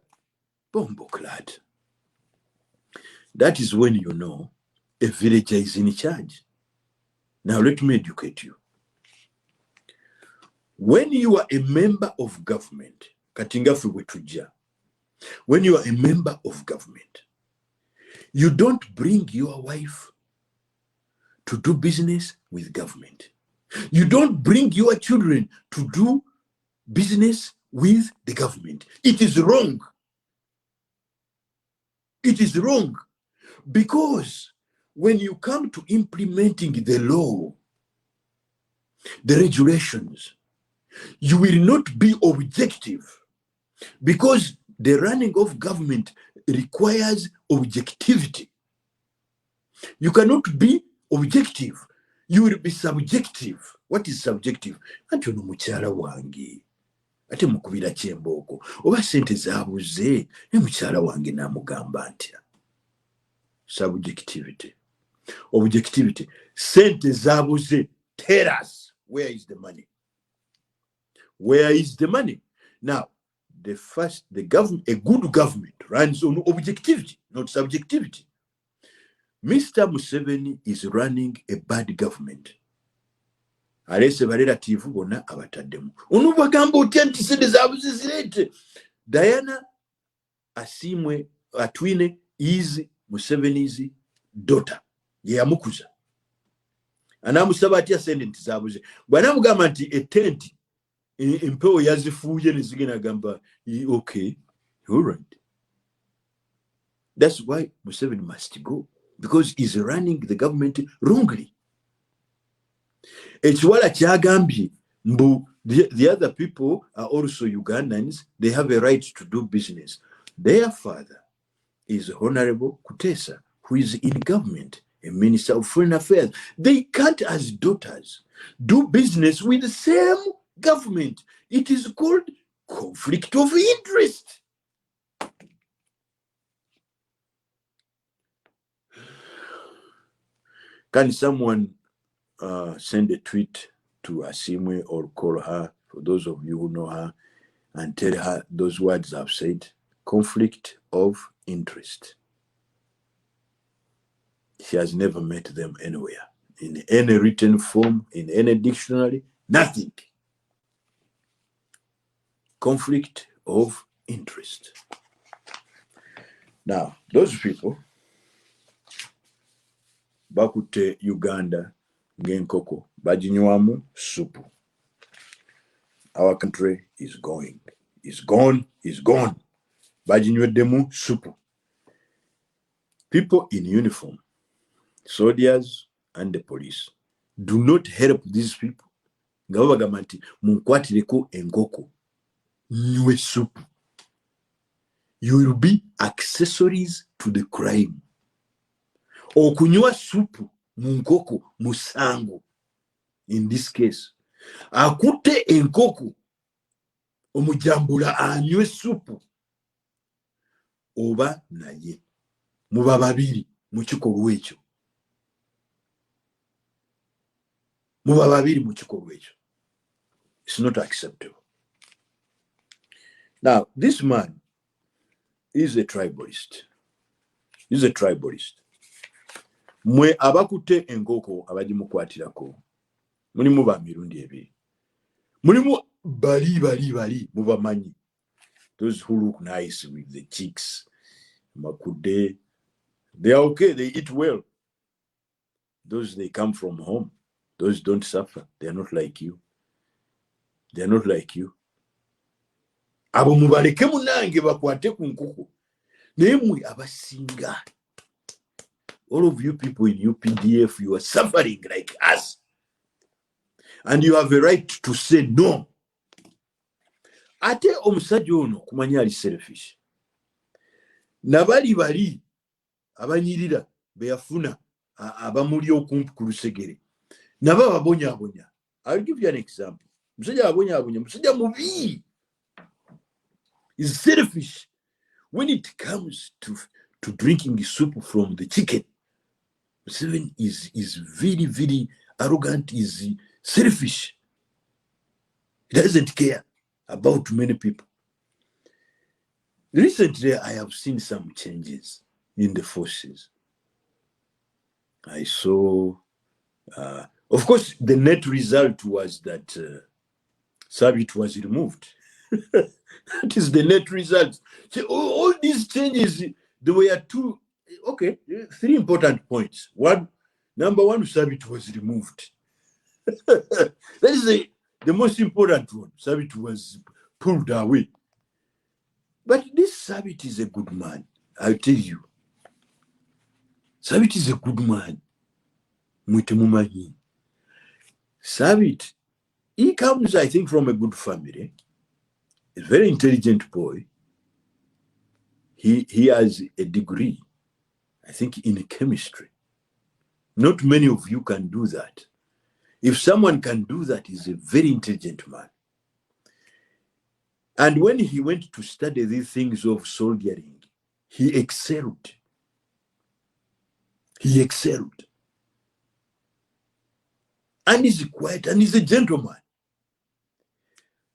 Bomboclad. That is when you know a villager is in charge. Now let me educate you. When you are a member of government, Katingafu Wetuja, when you are a member of government, you don't bring your wife to do business with government. You don't bring your children to do business with the government. It is wrong. It is wrong. Because when you come to implementing the law, the regulations, you will not be objective, because the running of government requires objectivity. You cannot be objective. You will be subjective. What is subjective? Anti ono mukyala wange ate mukubira kyemboko oba sente zaabuze ne mukyala wange namugamba ntya. Subjectivity. Objectivity. Sente zaabuze. Tell us, where is the money? Where is the money? Now, the government, a good government runs on objectivity, not subjectivity. Mr. Museveni is running a bad government. Alese barelative bonna abataddemu. Ono bagamba otya nti sente zaabuze zirete. Diana Asimwe Atwine is Museveni's daughter. Ye yamukuza. Anamusaba atya sente nti zaabuze. Bwanamugamba nti etenti impewo yazifuye nezigena gamba, okay, you're right. That's why Museveni must go, because he's running the government wrongly. Ekiwala kyagambye mbu the other people are also Ugandans, they have a right to do business. Their father is Honorable Kutesa, who is in government, a minister of foreign affairs. They can't, as daughters, do business with the same government. It is called conflict of interest. Can someone send a tweet to Asimwe or call her, for those of you who know her, and tell her those words I've said? Conflict of interest. She has never met them anywhere, in any written form, in any dictionary, nothing. Conflict of interest. Now, those people, bakute Uganda, ngenkoko, bajinywamu supu. Our country is going, is gone, is gone. Bajinywedemu supu. People in uniform, soldiers and the police, do not help these people. Ngabagamba nti munkwatireko enkoko nywe supu. You will be accessories to the crime. Okunywa supu munkoko musango. in this case. Akutte enkoko omujambula anywe supu oba naye muba babiri mu kikolwa ekyo. Muba babiri mu kikolwa ekyo. It's not acceptable. Now, this man is a tribalist. He's a tribalist. Mwe abakutte enkoko abagimukwatirako mulimu ba mirundi ebiri. Mulimu bali mubamanyi. Those who look nice with the cheeks, makude, they are okay, they eat well. Those, they come from home. Those don't suffer. They are not like you. They are not like you. Abo mubaleke munange bakwate ku nkoko. Naye mwe abasinga. All of you people in UPDF, you are suffering like us. And you have a right to say no. Ate omusajja ono kumanya ali selfish. Nabali bali abanyirira beyafuna abamuli okumpi ku lusegere. Naba babonya. I'll give you an example. Musajja abonya, musajja mubi. Is selfish. When it comes to drinking soup from the chicken, Museveni is very, very arrogant, is selfish. He doesn't care about many people. Recently, I have seen some changes in the forces. I saw, of course, the net result was that Sabit was removed. That is the net result. So all these changes, there were three important points. Number one, Sabit was removed. That is the most important one. Sabit was pulled away. But this Sabit is a good man. I'll tell you. Sabit is a good man. Mutemumanyi. Sabit, he comes, I think, from a good family. A very intelligent boy. He has a degree, I think, in chemistry. Not many of you can do that. If someone can do that, he's a very intelligent man. And when he went to study these things of soldiering, he excelled. He excelled. And he's quiet, and he's a gentleman.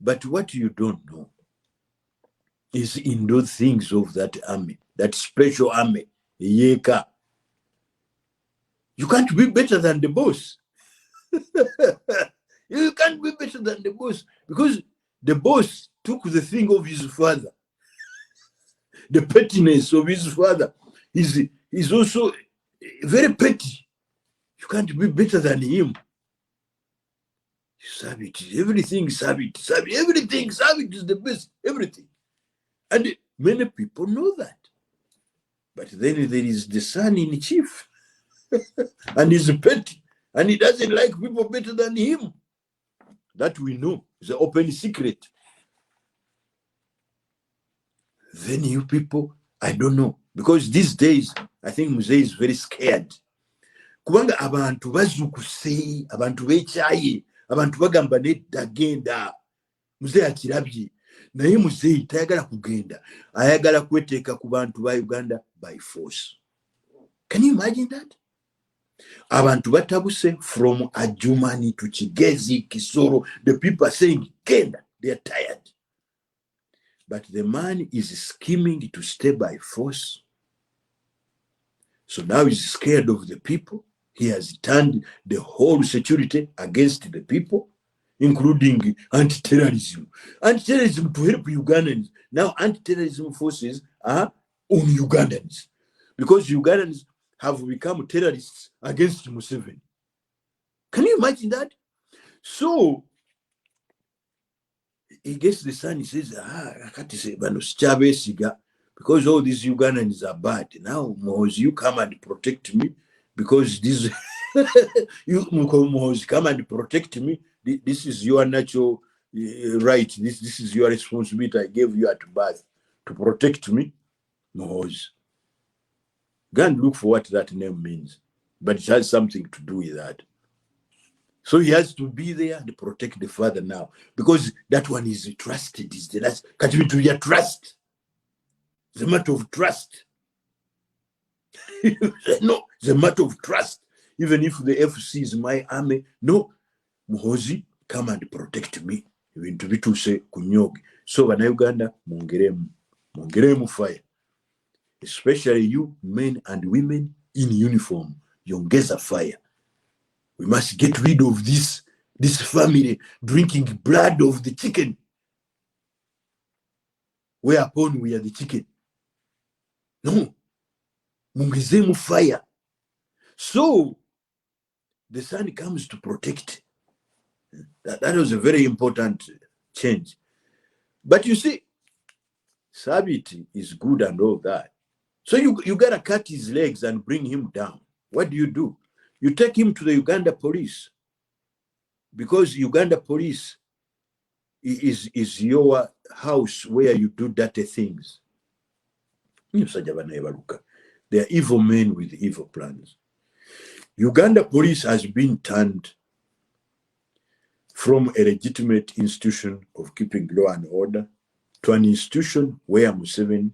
But what you don't know is in those things of that army, that special army, Yeka. You can't be better than the boss. You can't be better than the boss because the boss took the thing of his father. The pettiness of his father is also very petty. You can't be better than him. Sabit, everything Sabit, everything Sabit is the best, everything. And many people know that. But then there is the son in chief. And he's petty. And he doesn't like people better than him. That we know. It's an open secret. Then you people, I don't know. Because these days, I think Mzee is very scared. Kubanga abantu bazukuse, abantu bechaye, abantu bagamba nedda genda. Mzee akirabye. Naye Mzee tayagala kugenda. Ayagala kweteeka ku bantu ba Uganda by force. Can you imagine that? Abantu batabuse from Ajumani to Chigezi, Kisoro. The people are saying, Genda. They are tired. But the man is scheming to stay by force. So now he's scared of the people. He has turned the whole security against the people, including anti-terrorism. Anti-terrorism to help Ugandans. Now anti-terrorism forces are on Ugandans. Because Ugandans have become terrorists against Museveni. Can you imagine that? So he gets the son, he says, I can't say, because all these Ugandans are bad. Now, Mohoz, you come and protect me, because this, you, Mohoz, come and protect me. This is your natural right. This is your responsibility. I gave you at birth to protect me, Mohoz. Go and look for what that name means. But it has something to do with that. So he has to be there and protect the father now, because that one is trusted. Is the last. To your trust. It's a matter of trust. No, it's a matter of trust. Even if the FC is my army, no, Muhozi, come and protect me. Ibintu bituse kunyoge. So Uganda, mongeremu fire. Especially you men and women in uniform, yongeza fire. We must get rid of this family drinking blood of the chicken, whereupon we are the chicken. No, mungezemu fire. So the son comes to protect. That was a very important change. But you see, Sabit is good and all that. So you gotta cut his legs and bring him down. What do? You take him to the Uganda police, because Uganda police is your house where you do dirty things. They are evil men with evil plans. Uganda police has been turned from a legitimate institution of keeping law and order to an institution where Museveni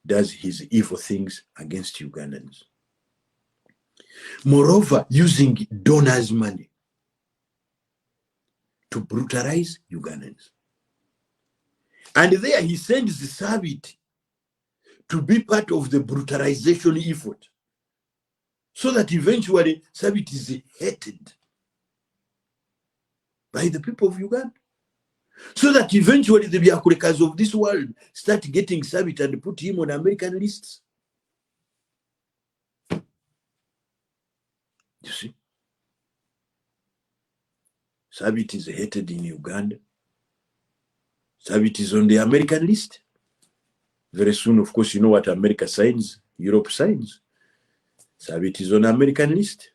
does his evil things against Ugandans. Moreover, using donors' money to brutalize Ugandans. And there he sends the Sabit to be part of the brutalization effort, so that eventually Sabit is hated by the people of Uganda. So that eventually the Biakurekas of this world start getting Sabit and put him on American lists. You see? Sabit is hated in Uganda. Sabit is on the American list. Very soon, of course, you know what America signs, Europe signs. Sabit is on American list.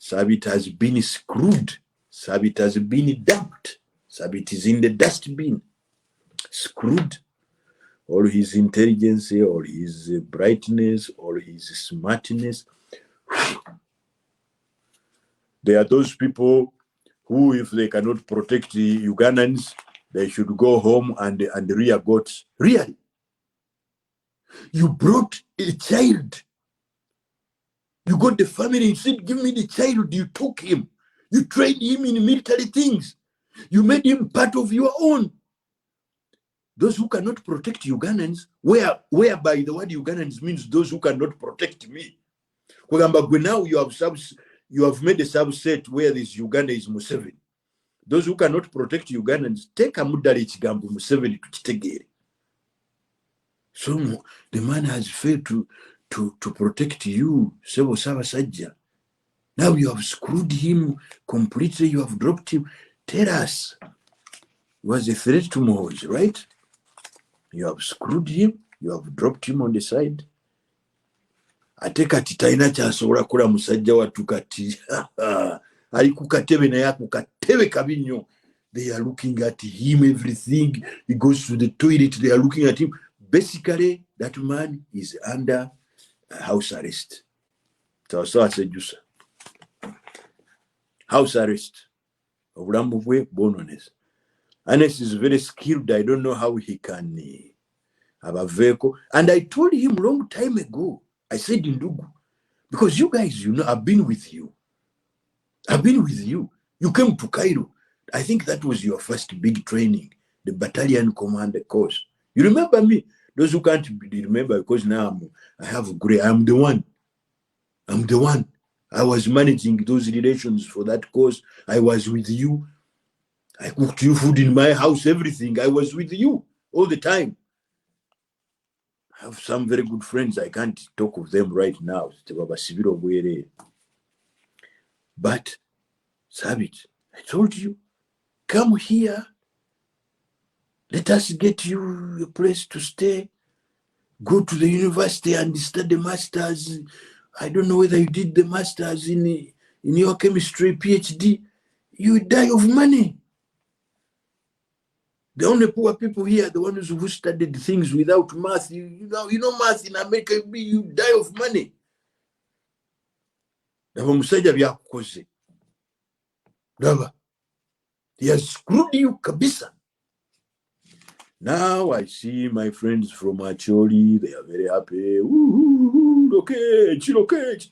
Sabit has been screwed. Sabit has been dumped. Sabit is in the dustbin. Screwed. All his intelligence, all his brightness, all his smartness. There are those people who, if they cannot protect the Ugandans, they should go home and rear goats. Really? You brought a child. You got the family, you said, give me the child. You took him. You trained him in military things. You made him part of your own. Those who cannot protect Ugandans, whereby the word Ugandans means those who cannot protect me. Now you have made a subset where this Uganda is Museveni. Those who cannot protect Ugandans, take a mudali chigambu Museveni to Chitegere. So the man has failed to protect you, Sebo Sava Sajja. Now you have screwed him completely, you have dropped him. Tell us, he was a threat to Mohozi, right? You have screwed him, you have dropped him on the side. Ate kati taina kyasobola kula musajja wattu kati ali ku katebe naye ako katebe kabi nnyo. They are looking at him, everything. He goes to the toilet, they are looking at him. Basically, that man is under house arrest. So asejusa. House arrest. Obulamu bwe bonones. Anes is very skilled. I don't know how he can have a vehicle. And I told him long time ago, I said, Ndugu, because you guys, you know, I've been with you. I've been with you. You came to Cairo. I think that was your first big training, the battalion commander course. You remember me? Those who can't remember, because now I have gray. I'm the one. I'm the one. I was managing those relations for that course. I was with you. I cooked you food in my house, everything. I was with you all the time. I have some very good friends. I can't talk of them right now. But, Sabit, I told you, come here. Let us get you a place to stay. Go to the university and study masters. I don't know whether you did the masters in your chemistry, PhD. You die of money. The only poor people here are the ones who studied things without math. You know math in America, you die of money. Never. He has screwed you, kabisa. Now I see my friends from Acholi, they are very happy. Ooh, locate.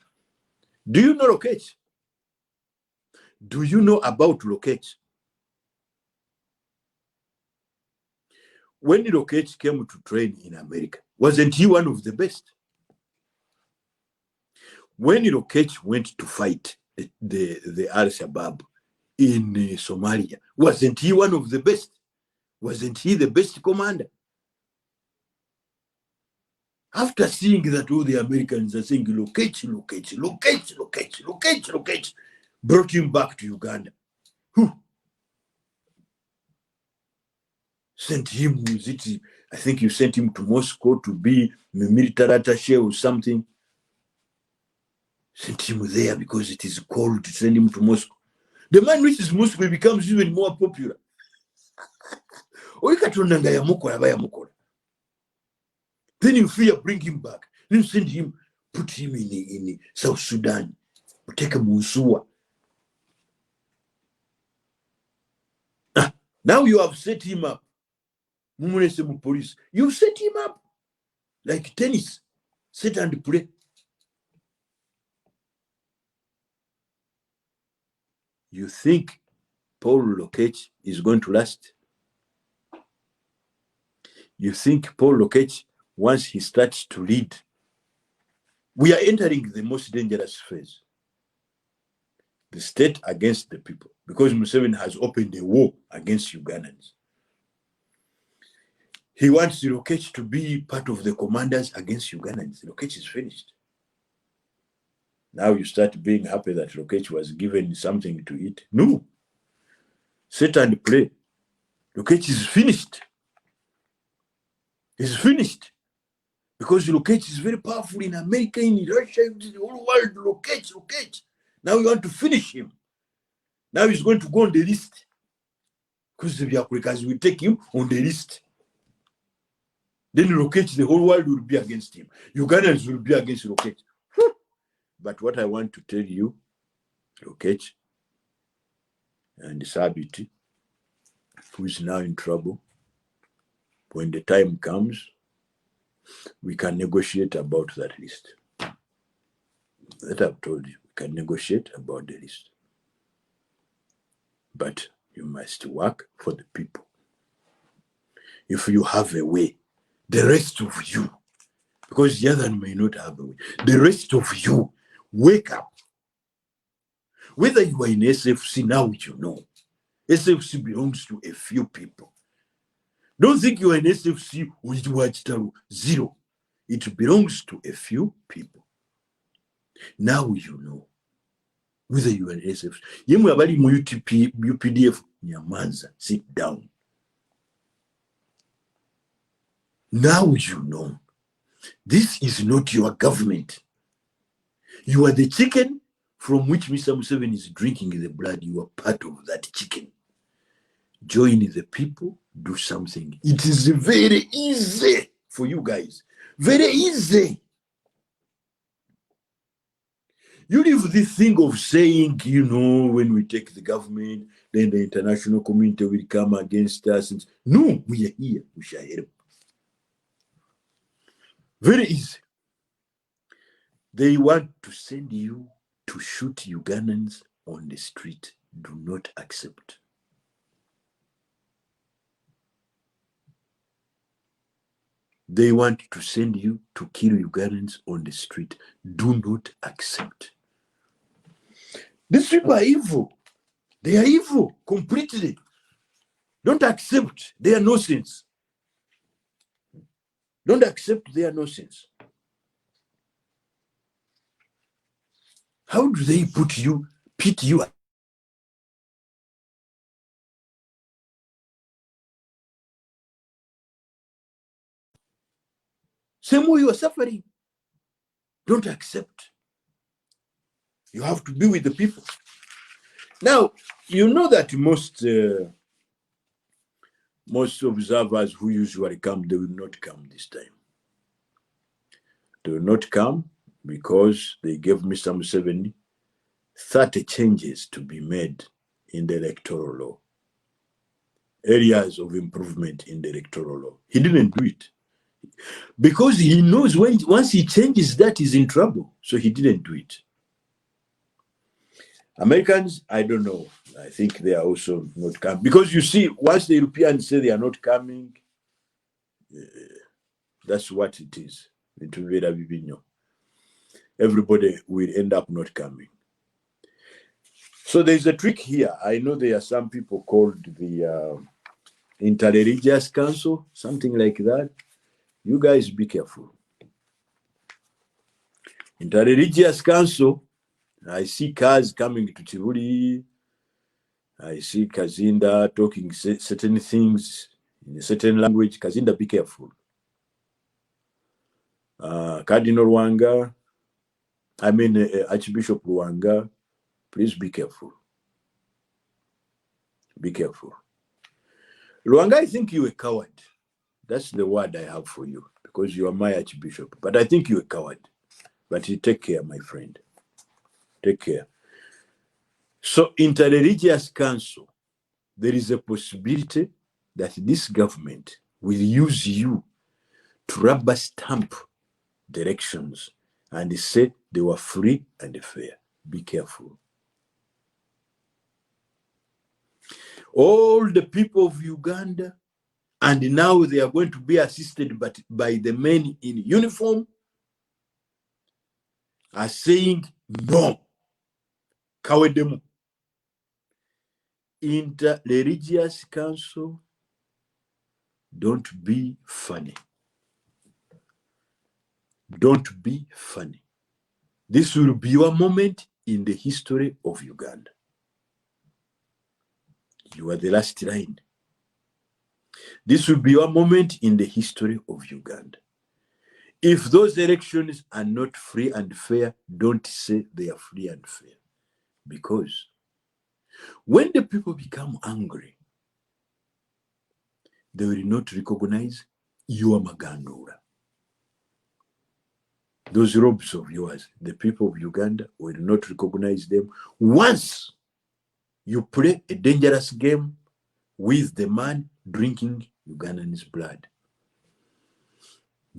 Do you know locate? Do you know about locate? When locate came to train in America, wasn't he one of the best? When locate went to fight the Al-Shabaab in Somalia, wasn't he one of the best? Wasn't he the best commander? After seeing that all the Americans are saying, locate, brought him back to Uganda. Who sent him? Was it, I think you sent him to Moscow to be a military attaché or something. Sent him there because it is cold to send him to Moscow. The man reaches Moscow, he becomes even more popular. Then you fear, bring him back. Then send him, put him in South Sudan. Take him Musua. Now you have set him up. Police. You set him up like tennis. Sit and play. You think Paul Lokech is going to last? You think Paul Lokech, once he starts to lead, we are entering the most dangerous phase. The state against the people, because Museveni has opened a war against Ugandans. He wants Lokech to be part of the commanders against Ugandans. Lokech is finished. Now you start being happy that Lokech was given something to eat. No. Sit and play. Lokech is finished. He's finished. Because Lokech is very powerful in America, in Russia, in the whole world. Lokech. Now you want to finish him. Now he's going to go on the list. Because the Africans will take him on the list. Then Lokech, the whole world will be against him. Ugandans will be against Lokech. But what I want to tell you, Lokech and Sabiti, who is now in trouble, when the time comes, we can negotiate about that list. That I've told you, we can negotiate about the list. But you must work for the people. If you have a way, the rest of you, because the other may not have a way, the rest of you, wake up. Whether you are in SFC now, you know. SFC belongs to a few people. Don't think you are in SFC with zero. It belongs to a few people. Now you know. Whether you are in SFC. Yemwe abali mu UPDF, nyamanza, sit down. Now you know. This is not your government. You are the chicken from which Mr. Museveni is drinking the blood. You are part of that chicken. Join the people, do something. It is very easy for you guys. Very easy. You leave this thing of saying, you know, when we take the government, then the international community will come against us. No, we are here. We shall help. Very easy. They want to send you to shoot Ugandans on the street. Do not accept. They want to send you to kill Ugandans on the street. Do not accept. These people are evil. They are evil completely. Don't accept their nonsense. Don't accept their nonsense. How do they pit you? Same way you are suffering. Don't accept. You have to be with the people. Now, you know that most observers who usually come, they will not come this time. They will not come because they gave Mr. Museveni 30 changes to be made in the electoral law, areas of improvement in the electoral law. He didn't do it because he knows once he changes that, he's in trouble. So he didn't do it. Americans, I don't know. I think they are also not coming. Because you see, once the Europeans say they are not coming, that's what it is. Everybody will end up not coming. So there's a trick here. I know there are some people called the Interreligious Council, something like that. You guys be careful. Interreligious Council, I see cars coming to Chibuli. I see Kazinda talking certain things in a certain language. Kazinda, be careful. Cardinal Wanga, Archbishop Luanga, please be careful. Be careful. Luanga, I think you're a coward. That's the word I have for you, because you are my Archbishop. But I think you're a coward. But you take care, my friend. Take care. So, Interreligious Council, there is a possibility that this government will use you to rubber stamp the elections and say they were free and fair. Be careful. All the people of Uganda, and now they are going to be assisted by the men in uniform, are saying no. Kawedemu. Interreligious Council, don't be funny. Don't be funny. This will be your moment in the history of Uganda. You are the last line. This will be your moment in the history of Uganda. If those elections are not free and fair, don't say they are free and fair. Because when the people become angry, they will not recognize your Magandura. Those robes of yours, the people of Uganda will not recognize them once you play a dangerous game with the man drinking Ugandan's blood.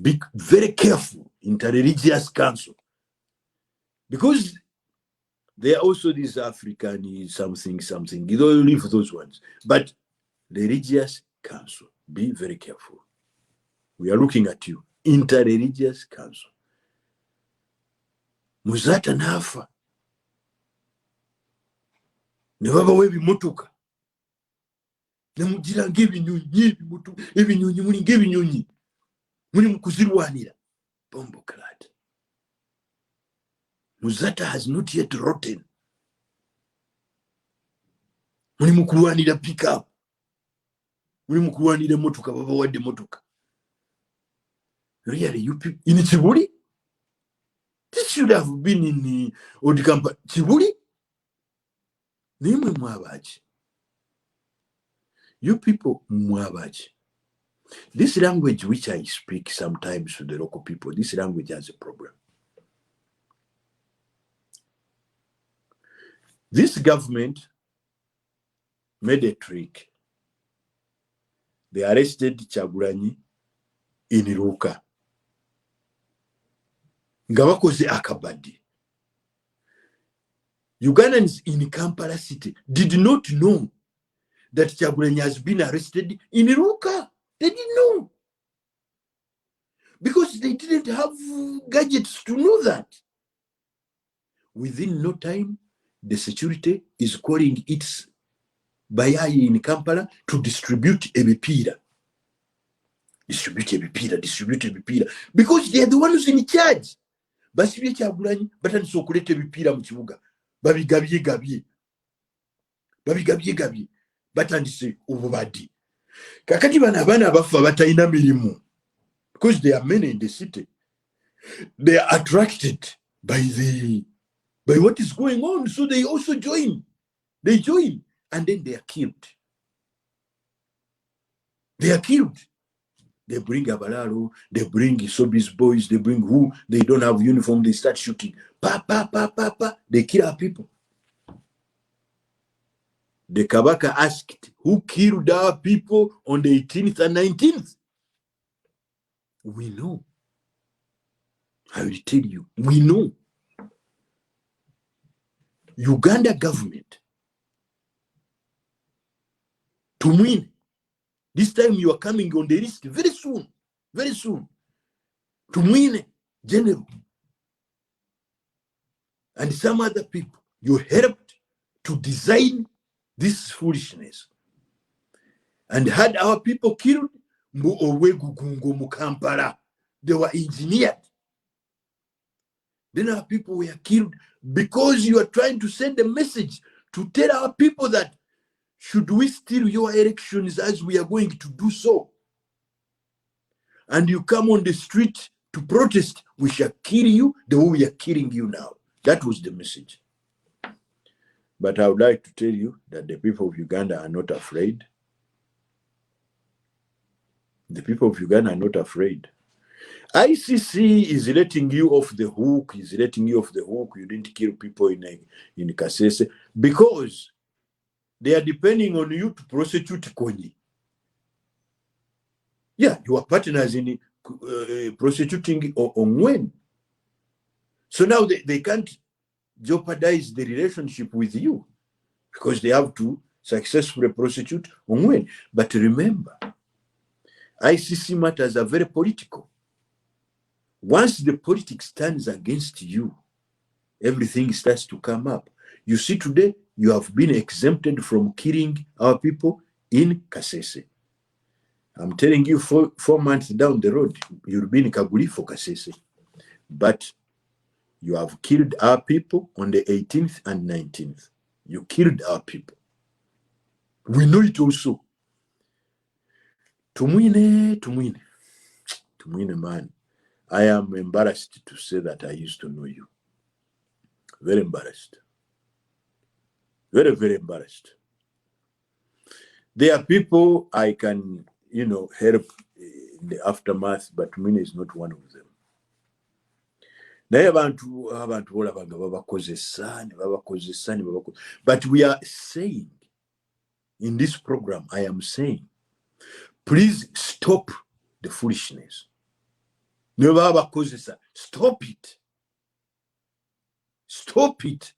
Be very careful, Interreligious Council. Because there are also these African something. You don't leave those ones. But the Religious Council, be very careful. We are looking at you. Interreligious Council. Muzata nafa. Nebaba webi mutuka. Namugira ngebinyonyi bimutu. Ebinyonyi muli ngebinyonyi. Muli mukuzirwanira. Bombo clad. Muzata has not yet rotten. Muli mukulwanira pick up. Muli mukulwanira motuka, baba wadde motuka. Really, you people in Chibuli? This should have been in Odikampa. Chibuli? Nimwe mwabaji. You people mwabaji. This language which I speak sometimes to the local people, this language has a problem. This government made a trick. They arrested Chagulanyi in Iruka. Ngabakoze akabadi. Ugandans in Kampala city did not know that Chagulanyi has been arrested in Iruka. They didn't know. Because they didn't have gadgets to know that. Within no time, the security is calling its bayayi in Kampala to distribute ebipira. Distribute ebipira. Because they are the ones in charge. Basibye Kyagulanyi batandise okuleta ebipiira mu kibuga. Babigabye. Batandise obubadi. Kakati bano abaana abafa batalina mirimu. Because there are many in the city. They are attracted by what is going on. So they also join. They join. And then they are killed. They bring Abalalo, they bring Isobi's boys, they bring who, they don't have uniform, they start shooting. Pa. They kill our people. The Kabaka asked, who killed our people on the 18th and 19th? We know. I will tell you, we know. Uganda government, Tumwine, this time you are coming on the list very soon, very soon. Tumwine, General, and some other people, you helped to design this foolishness and had our people killed. They were engineered. Then our people were killed because you are trying to send a message to tell our people that should we steal your elections as we are going to do so, and you come on the street to protest, we shall kill you the way we are killing you now. That was the message. But I would like to tell you that the people of Uganda are not afraid. The people of Uganda are not afraid. ICC is letting you off the hook, is letting you off the hook. You didn't kill people in Kasese because they are depending on you to prosecute Konyi. Yeah, you are partners in prosecuting on when. So now they can't jeopardize the relationship with you because they have to successfully prosecute on when. But remember, ICC matters are very political. Once the politics turns against you, everything starts to come up. You see, today, you have been exempted from killing our people in Kasese. I'm telling you, 4 months down the road, you'll be in Kaguli for Kasese. But you have killed our people on the 18th and 19th. You killed our people. We know it also. Tumwine, man. I am embarrassed to say that I used to know you. Very embarrassed. Very, very embarrassed. There are people I can, help in the aftermath, but Tumwine is not one of them. But we are saying, in this program, I am saying, please stop the foolishness. Stop it. Stop it.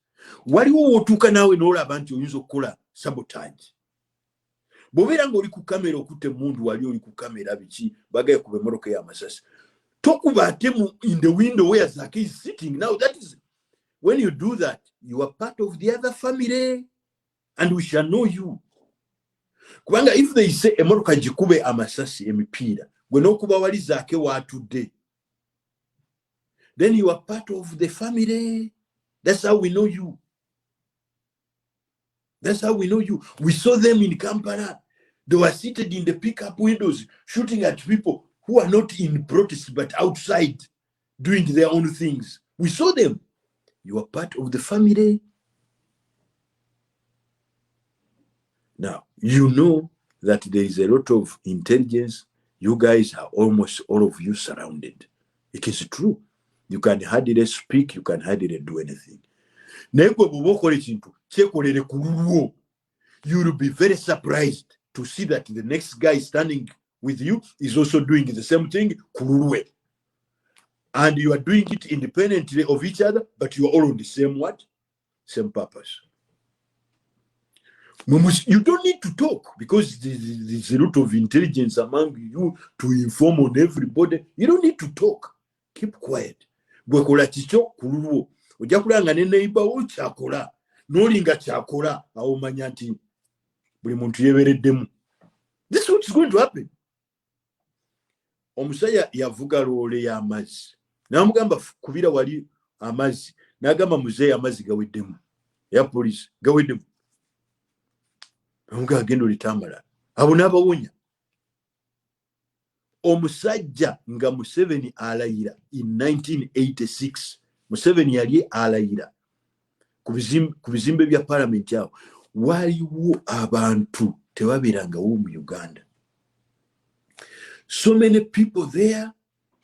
Waliwo wotuuka naawe n'olaba nti oyinza okukola sabotage. Bw'obeera ng'oli ku kamera okutte emundu wali oli ku kamera biki bagaye kuba emmoroka y'amasasi. Tokuba ate in the window where Zaki is sitting. Now that is, when you do that, you are part of the other family and we shall know you. Kubanga if they say emmoroka gikube amasasi emipiira, gwe n'okuba wali Zaki w'atudde, then you are part of the family. That's how we know you. That's how we know you. We saw them in Kampala. They were seated in the pickup windows, shooting at people who are not in protest, but outside, doing their own things. We saw them. You are part of the family. Now, you know that there is a lot of intelligence. You guys are almost all of you surrounded. It is true. You can hardly speak, you can hardly do anything. You will be very surprised to see that the next guy standing with you is also doing the same thing. And you are doing it independently of each other, but you are all on the same what? Same purpose. You don't need to talk because there's a lot of intelligence among you to inform on everybody. You don't need to talk. Keep quiet. Bwekola kicho kululwo ojja kulanga ne neighbor wo kyakola n'olinga kyakola awo manya nti buli muntu yebereddemu. This is what is going to happen. Omusaya yavuga loole y'amazzi n'amugamba kubira wali amazzi n'agamba muzeeyi amazzi gaweddemu ya poliisi gaweddemu amuga agenda olitambala abo n'abawonya. Omusajja nga Museveni alayira in 1986. Museveni yali alayira ku bizimbe bya parliament awo waliwo abantu tebabeerangawo mu Uganda. So many people there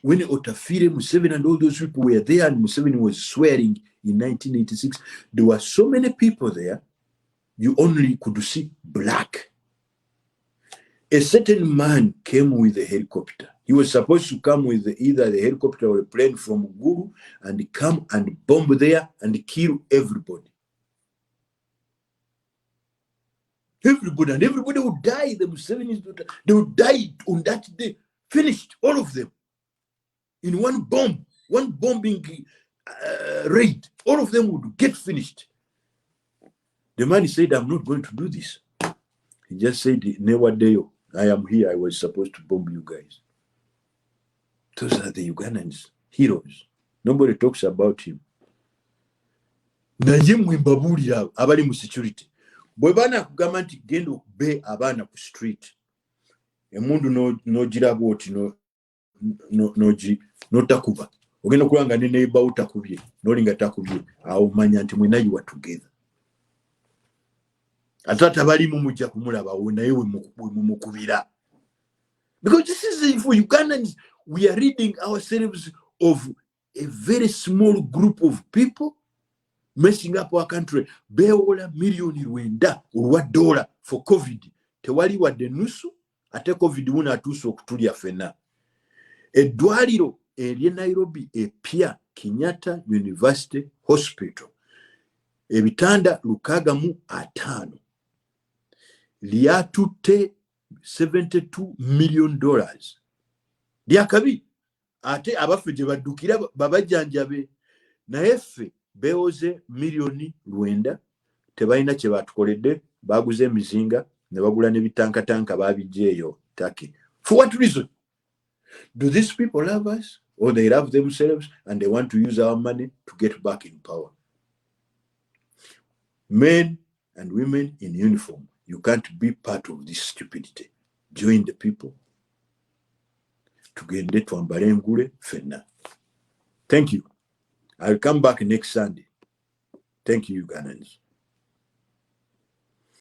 when Otafire, Museveni and all those people were there and Museveni was swearing in 1986. There were so many people there you only could see black. A certain man came with a helicopter. He was supposed to come with either the helicopter or a plane from Gulu and come and bomb there and kill everybody. Everybody, and everybody would die. The Museveni's, they would die on that day. Finished, all of them. In one bomb, one bombing raid. All of them would get finished. The man said, I'm not going to do this. He just said, never deo. I am here. I was supposed to bomb you guys. Those are the Ugandans, heroes. Nobody talks about him. Naye mwembabuulira abali mu security. Bwe bana kugamba nti genda okube abaana ku street. Emundu n'ogiraba oti n'otakuba. Ogenda okulanga ne neighbor utakubye. N'olinga takubye. Awo manya nti mwenna you are together. Atata balimu mujja kumulaba naye we mumukubira. Because this is for Ugandans. We are ridding ourselves of a very small group of people messing up our country. Beola million rwenda olwa dollar for COVID. Tewali wadde nusu ate COVID wuna atuusa okutulya fenna. Eddwaliro ery'e Nairobi epya Kenyatta University Hospital. Ebitanda 605 lyatutte $72 million. Lyakabi ate abaffe gye baddukira babajjanjabe naye ffe beewoze miliyoni 9 tebalina kye batukoledde baguze emizinga ne bagula n'ebitankatanka babijjeeyo Turkey. For what reason? Do these people love us or they love themselves and they want to use our money to get back in power? Men and women in uniform, you can't be part of this stupidity. Join the people. Tugende twambale engule fenna. Thank you. I'll come back next Sunday. Thank you, Ugandans.